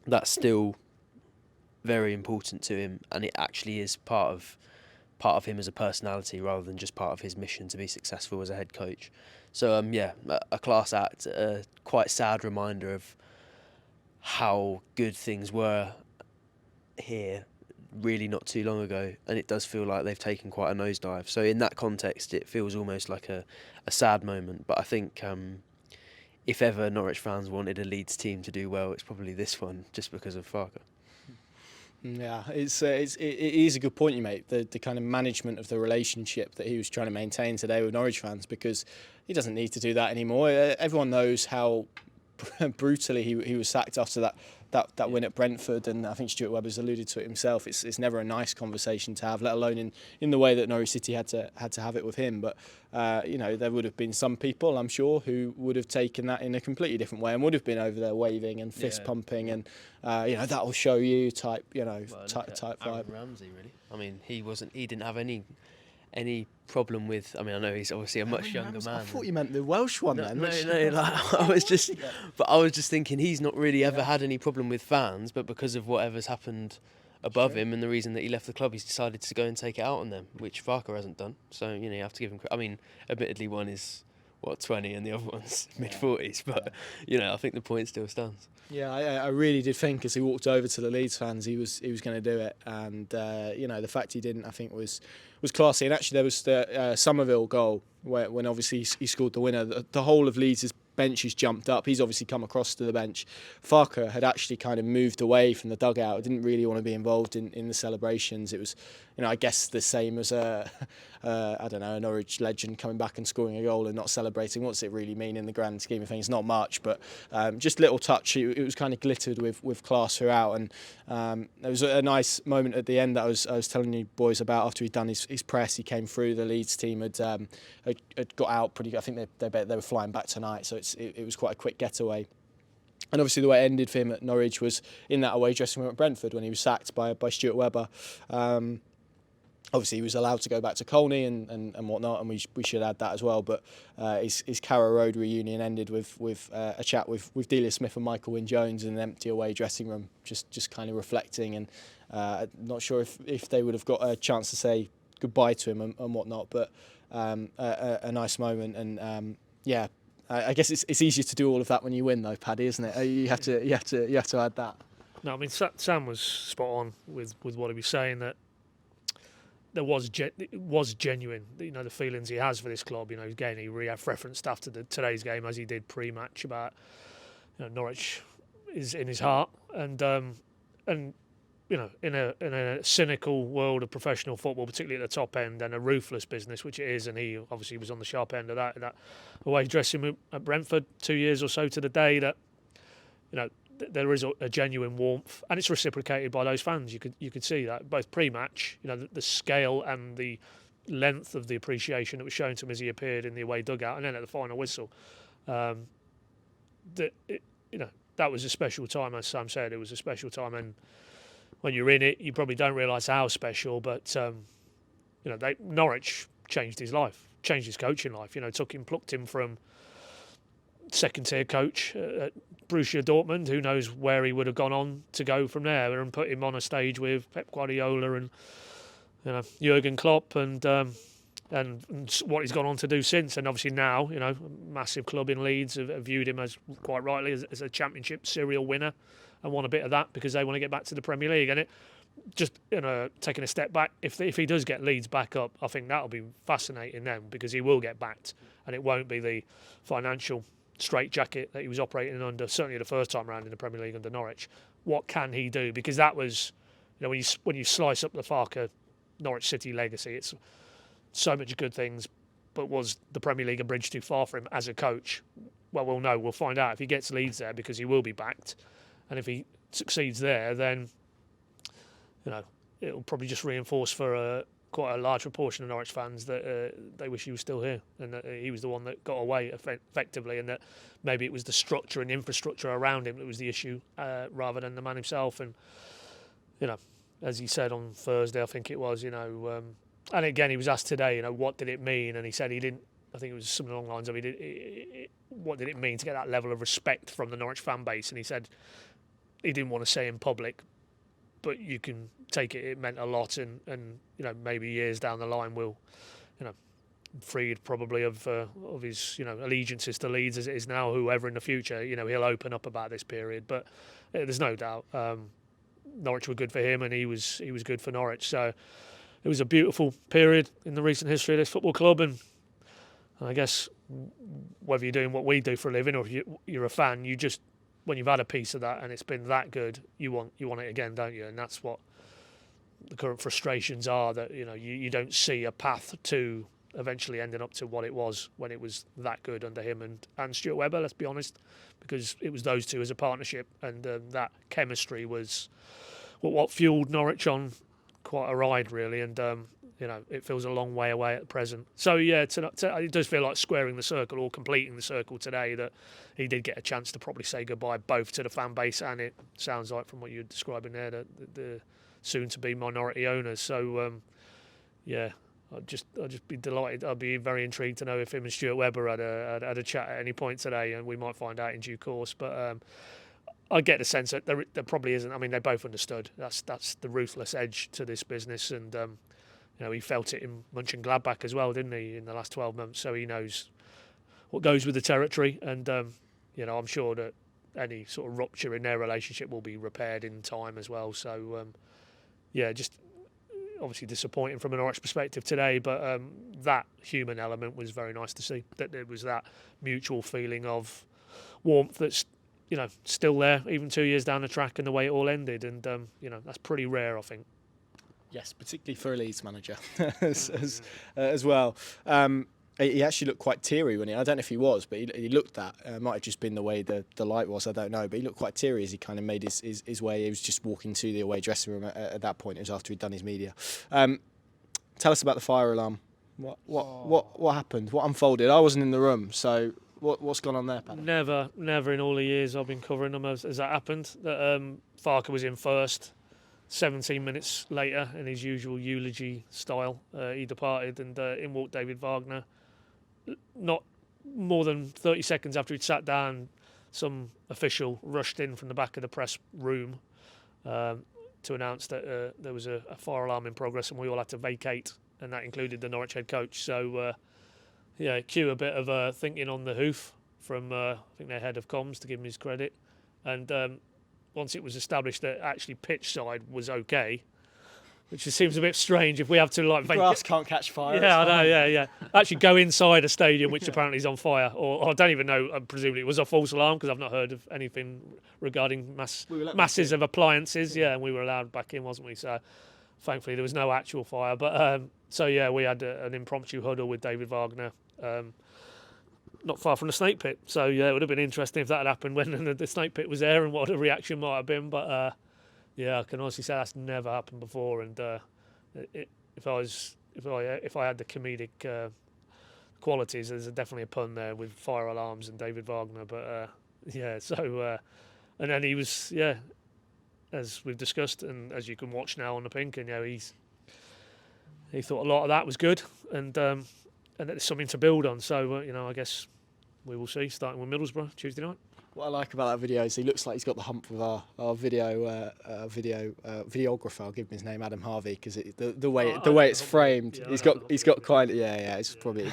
that's still very important to him, and it actually is part of him as a personality rather than just part of his mission to be successful as a head coach. So a class act, a quite sad reminder of how good things were here really not too long ago, and it does feel like they've taken quite a nosedive. So in that context it feels almost like a sad moment, but I think if ever Norwich fans wanted a Leeds team to do well, it's probably this one, just because of Farke. Yeah, it is a good point you make, the kind of management of the relationship that he was trying to maintain today with Norwich fans, because he doesn't need to do that anymore. Everyone knows how brutally he was sacked after that win at Brentford, and I think Stuart Webber's alluded to it himself. It's never a nice conversation to have, let alone in the way that Norwich City had to have it with him. But there would have been some people, I'm sure, who would have taken that in a completely different way and would have been over there waving and fist pumping and that'll show you type type vibe. Ramsey, really. I mean, he didn't have any problem with. I mean, I know he's obviously a much younger man. I thought you meant the Welsh one then. No. I was just thinking he's not really ever had any problem with fans, but because of whatever's happened above him and the reason that he left the club, he's decided to go and take it out on them, which Farke hasn't done. So you have to give him. I mean, admittedly, one is 20 and the other one's mid-40s, but I think the point still stands. Yeah, I really did think as he walked over to the Leeds fans he was going to do it, and the fact he didn't, I think, was classy. And actually there was the Somerville goal when obviously he scored the winner. The whole of Leeds' benches jumped up. He's obviously come across to the bench. Farke had actually kind of moved away from the dugout. Didn't really want to be involved in the celebrations. It was, I guess the same as a Norwich legend coming back and scoring a goal and not celebrating. What's it really mean in the grand scheme of things? Not much, but just little touch. It was kind of glittered with class throughout, and there was a nice moment at the end that I was telling you boys about after he'd done his press. He came through. The Leeds team had got out pretty. I think they were flying back tonight, so it was quite a quick getaway. And obviously the way it ended for him at Norwich was in that away dressing room at Brentford when he was sacked by Stuart Webber. Obviously he was allowed to go back to Colney and whatnot, and we should add that as well. But his Carrow Road reunion ended with a chat with Delia Smith and Michael Wynne-Jones in an empty away dressing room, just kind of reflecting. And not sure if they would have got a chance to say goodbye to him and whatnot, but a nice moment. And I guess it's easier to do all of that when you win, though, Paddy, isn't it? You have to add that. No, I mean Sam was spot on with what he was saying, that it was genuine. The feelings he has for this club. Again, he referenced after today's game, as he did pre-match, about Norwich is in his heart, and in a cynical world of professional football, particularly at the top end, and a ruthless business, which it is, and he obviously was on the sharp end of that away dressing room at Brentford 2 years or so to the day, that there is a genuine warmth, and it's reciprocated by those fans. You could see that both pre-match, the scale and the length of the appreciation that was shown to him as he appeared in the away dugout, and then at the final whistle. That was a special time, as Sam said. It was a special time, and when you're in it, you probably don't realise how special. But Norwich changed his life, changed his coaching life. Plucked him from second-tier coach at Borussia Dortmund. Who knows where he would have gone on to go from there, and put him on a stage with Pep Guardiola and Jurgen Klopp and what he's gone on to do since. And obviously now, a massive club in Leeds have viewed him as, quite rightly, as a championship serial winner, and want a bit of that because they want to get back to the Premier League. And it just, taking a step back, if he does get Leeds back up, I think that'll be fascinating then, because he will get backed, and it won't be the financial straitjacket that he was operating under, certainly the first time around in the Premier League under Norwich. What can he do? Because that was, when you slice up the Farke Norwich City legacy, it's so much good things, but was the Premier League a bridge too far for him as a coach? Well, we'll know. We'll find out if he gets Leeds there, because he will be backed, and if he succeeds there, then it'll probably just reinforce for quite a large proportion of Norwich fans that they wish he was still here, and that he was the one that got away effectively, and that maybe it was the structure and infrastructure around him that was the issue, rather than the man himself. And as he said on Thursday, I think it was, and again, he was asked today, what did it mean? And he said he didn't, I think it was something along the lines of, what did it mean to get that level of respect from the Norwich fan base? And he said he didn't want to say in public, but you can take it meant a lot, and maybe years down the line we'll, freed probably of his, allegiances to Leeds as it is now, whoever in the future, he'll open up about this period. But there's no doubt Norwich were good for him, and he was good for Norwich. So it was a beautiful period in the recent history of this football club, and I guess whether you're doing what we do for a living or if you're a fan, you just, when you've had a piece of that and it's been that good, you want it again, don't you? And that's what the current frustrations are, that you don't see a path to eventually ending up to what it was when it was that good under him and Stuart Webber, let's be honest, because it was those two as a partnership, and that chemistry was what fueled Norwich on quite a ride, really. And it feels a long way away at present. So yeah, it does feel like squaring the circle or completing the circle today, that he did get a chance to probably say goodbye both to the fan base, and it sounds like from what you're describing there, that the soon-to-be minority owners. So I'd just be delighted. I'd be very intrigued to know if him and Stuart Webber had a chat at any point today, and we might find out in due course. But I get the sense that there probably isn't. I mean, they both understood that's the ruthless edge to this business, and he felt it in Mönchengladbach as well, didn't he, in the last 12 months? So he knows what goes with the territory, and I'm sure that any sort of rupture in their relationship will be repaired in time as well. So just obviously disappointing from a Norwich perspective today, but that human element was very nice to see. That there was that mutual feeling of warmth that's still there even 2 years down the track, and the way it all ended, and that's pretty rare, I think. Yes, particularly for a Leeds manager as well. He actually looked quite teary when I don't know if he was, but he looked that. Might have just been the way the light was, I don't know. But he looked quite teary as he kind of made his way. He was just walking to the away dressing room at that point. It was after he'd done his media. Tell us about the fire alarm. What happened? What unfolded? I wasn't in the room, so what's gone on there, Paddy? Never in all the years I've been covering them as that happened. That Farke was in first. 17 minutes later, in his usual eulogy style, he departed, and in walked David Wagner. Not more than 30 seconds after he'd sat down, some official rushed in from the back of the press room to announce that there was a fire alarm in progress and we all had to vacate, and that included the Norwich head coach. So, cue a bit of thinking on the hoof from, I think, their head of comms, to give him his credit. And once it was established that actually pitch side was okay, which just seems a bit strange if we have to like grass can't catch fire. Yeah, I know. Yeah. Actually, go inside a stadium which apparently is on fire, or I don't even know. Presumably, it was a false alarm because I've not heard of anything regarding masses of appliances. Yeah, and we were allowed back in, wasn't we? So, thankfully, there was no actual fire. But we had an impromptu huddle with David Wagner. not far from the snake pit. So yeah, it would have been interesting if that had happened when the snake pit was there and what the reaction might have been. But yeah, I can honestly say that's never happened before. And if I had the comedic qualities, there's definitely a pun there with fire alarms and David Wagner. But yeah, so and then he was, yeah, as we've discussed and as you can watch now on the PinkUn, you know, he thought a lot of that was good, and there's something to build on. So you know, I guess we will see, starting with Middlesbrough Tuesday night. What I like about that video is he looks like he's got the hump with our videographer. I'll give him his name, Adam Harvey, because the way it's framed, yeah, he's got quite it's probably.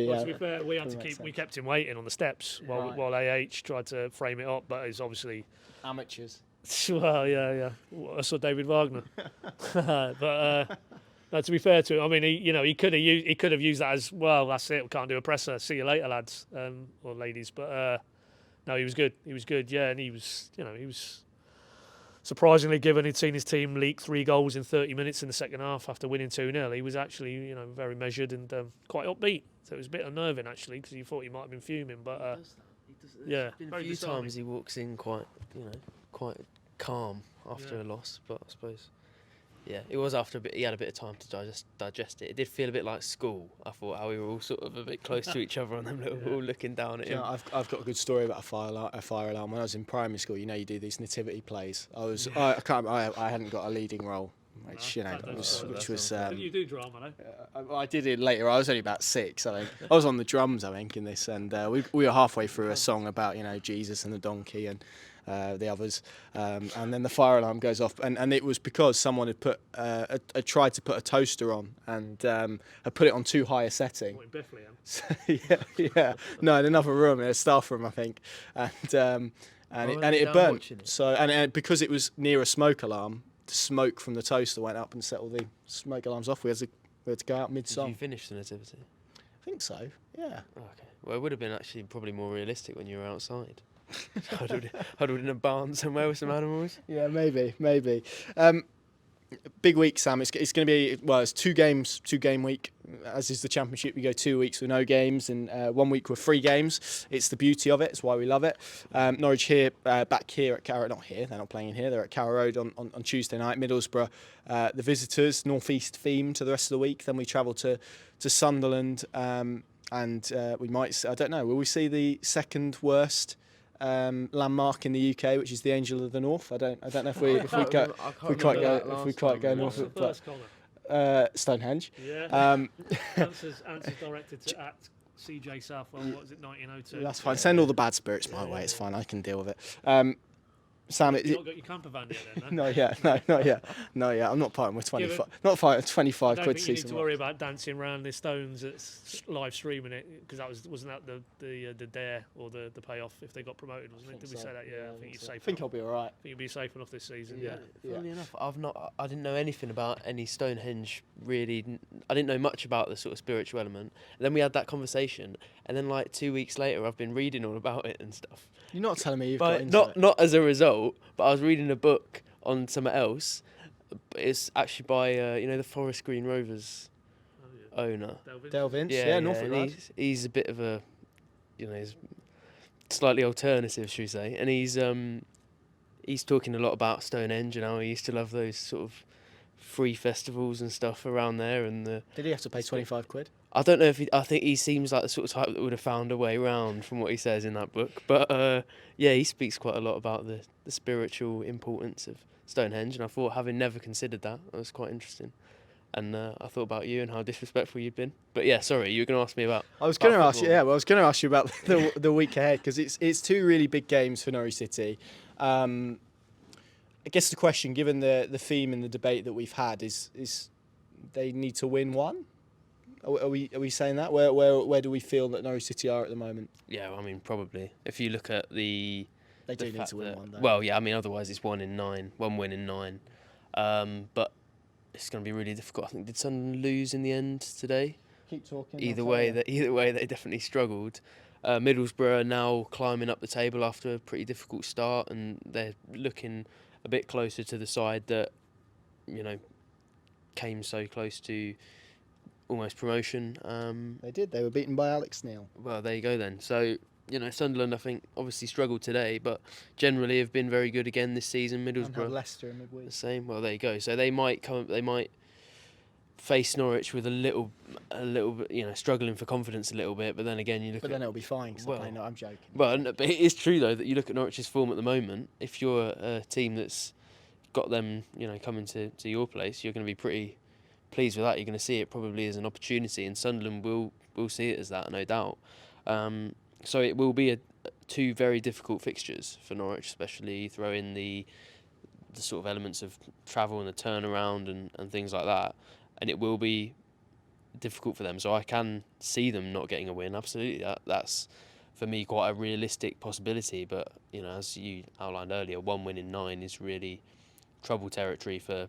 Well, to be fair, we kept him waiting on the steps while AH tried to frame it up, but it's obviously amateurs. Well, yeah. I saw David Wagner, but no, to be fair to him, I mean, he could have used that as well. That's it. We can't do a presser. See you later, lads or ladies. But no, he was good. He was good. Yeah, and he was surprisingly, given he'd seen his team leak 3 goals in 30 minutes in the second half after winning 2-0. He was actually very measured and quite upbeat. So it was a bit unnerving actually, because you thought he might have been fuming. But yeah, been a few times he walks in quite calm after a loss, but I suppose. Yeah, it was after a bit. He had a bit of time to digest it. It did feel a bit like school. I thought how we were all sort of a bit close to each other, and them all looking down at him. I've got a good story about a fire alarm. When I was in primary school, you do these nativity plays. I hadn't got a leading role, which was. You do drama, though. I did it later. I was only about 6. I think I was on the drums. I think in this, and we were halfway through a song about Jesus and the donkey and. The others, and then the fire alarm goes off, and it was because someone had tried to put a toaster on and had put it on too high a setting. What, in Bethlehem? So, yeah, no, in another room, in a staff room, I think, and it burnt. So and because it was near a smoke alarm, the smoke from the toaster went up and set all the smoke alarms off. We had to go out mid-song. Did you finish the nativity? I think so. Yeah. Okay. Well, it would have been actually probably more realistic when you were outside. huddled in a barn somewhere with some animals. Yeah, maybe. Big week, Sam. It's going to be it's 2 game week. As is the Championship, we go 2 weeks with no games, and 1 week with 3 games. It's the beauty of it. It's why we love it. Norwich here, back here at Carrow. Not here. They're not playing here. They're at Carrow Road on Tuesday night. Middlesbrough, the visitors. North East theme to the rest of the week. Then we travel to Sunderland, and we might. I don't know. Will we see the second worst landmark in the UK, which is the Angel of the North? I don't know if we quite go north, but Stonehenge. Yeah. Answers directed to at CJ Southwell. What was it, 1902? That's fine. Send all the bad spirits my way. It's fine. I can deal with it. Sam, you've not got your camper van yet, then? No, not yet. I'm not parting with 25. Not fighting 25 quid season. You need to worry about dancing around the stones at live streaming it, because wasn't that the dare or the payoff if they got promoted, wasn't it? Did we say that? Yeah, I think you're safe. I think I'll be all right. I think you'll be safe enough this season. Yeah. Funnily enough, I didn't know anything about any Stonehenge really. I didn't know much about the sort of spiritual element. And then we had that conversation, and then like 2 weeks later, I've been reading all about it and stuff. You're not telling me you've got into it. Not as a result, but I was reading a book on something else. It's actually by the Forest Green Rovers owner. Dale Vince, yeah, Norfolk lad. He's a bit of a, he's slightly alternative, should we say? And he's talking a lot about Stonehenge and how he used to love those sort of free festivals and stuff around there. And did he have to pay 25 quid? I don't know if I think he seems like the sort of type that would have found a way around from what he says in that book. But he speaks quite a lot about the spiritual importance of Stonehenge, and I thought, having never considered that was quite interesting. And I thought about you and how disrespectful you'd been. But yeah, sorry, you were going to ask me about. I was going to ask you. Yeah, well, I was going to ask you about the week ahead, because it's 2 really big games for Norwich City. I guess the question, given the theme and the debate that we've had, is they need to win one. Are we saying that? Where do we feel that Norwich City are at the moment? Yeah, I mean, probably. If you look at they do need to win one, though. Well, yeah, I mean, otherwise it's 1 win in 9. But it's going to be really difficult. I think, did Sunderland lose in the end today? Keep talking. Either way, they definitely struggled. Middlesbrough are now climbing up the table after a pretty difficult start, and they're looking a bit closer to the side that, came so close to almost promotion. They did. They were beaten by Alex Neil. Well, there you go then. So, Sunderland, I think, obviously struggled today, but generally have been very good again this season. And had Middlesbrough, Leicester in midweek. the same. Well, there you go. So they might face Norwich with a little bit, struggling for confidence a little bit. But then again, But then it'll be fine. Cause no, I'm joking. Well, no, but it is true though that you look at Norwich's form at the moment. If you're a team that's got them, coming to your place, you're going to be pretty pleased with that. You're going to see it probably as an opportunity, and Sunderland will see it as that, no doubt. So it will be two very difficult fixtures for Norwich, especially throw in the sort of elements of travel and the turnaround and things like that, and it will be difficult for them. So I can see them not getting a win. Absolutely, that's for me quite a realistic possibility. But as you outlined earlier, 1 win in 9 is really trouble territory for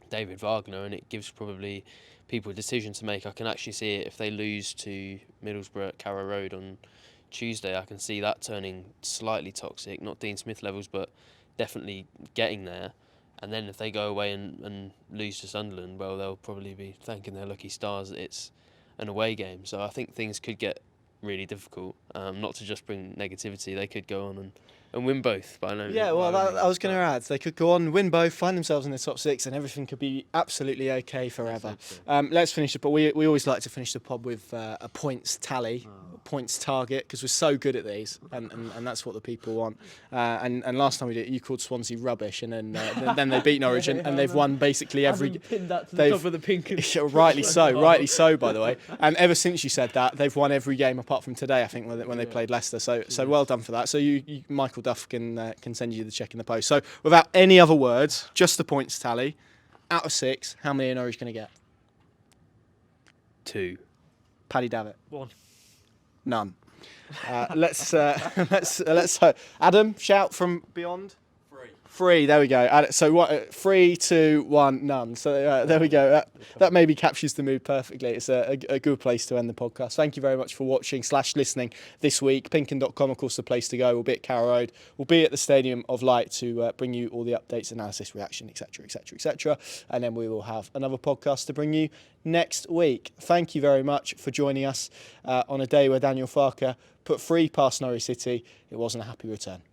David Wagner, and it gives probably people a decision to make. I can actually see it if they lose to Middlesbrough at Carrow Road on Tuesday. I can see that turning slightly toxic, not Dean Smith levels, but definitely getting there. And then if they go away and lose to Sunderland, well, they'll probably be thanking their lucky stars that it's an away game. So I think things could get really difficult. Not to just bring negativity, they could go on and win both. But I know. Yeah, well, I was going to add, they could go on, win both, find themselves in the top 6, and everything could be absolutely okay forever. Let's finish it, but we always like to finish the pod with a points tally, points target, because we're so good at these, and that's what the people want. And last time we did it, you called Swansea rubbish, and then they beat Norwich, and they've won basically every. Pinned that to the top of the PinkUn. rightly so, by the way. And ever since you said that, they've won every game apart from today, I think, when they played Leicester. So well done for that. So you Michael Duff can send you the check in the post. So without any other words, just the points tally. Out of 6, how many are Norwich going to get? 2. Paddy Davitt. 1. None. Let's Adam, shout from beyond. 3. There we go. So what? 3, 2, 1, none. So there we go. That maybe captures the mood perfectly. It's a good place to end the podcast. Thank you very much for watching / listening this week. PinkUn.com, of course, the place to go. We'll be at Carrow Road. We'll be at the Stadium of Light to bring you all the updates, analysis, reaction, etc., etc., etc. And then we will have another podcast to bring you next week. Thank you very much for joining us on a day where Daniel Farke put 3 past Norwich City. It wasn't a happy return.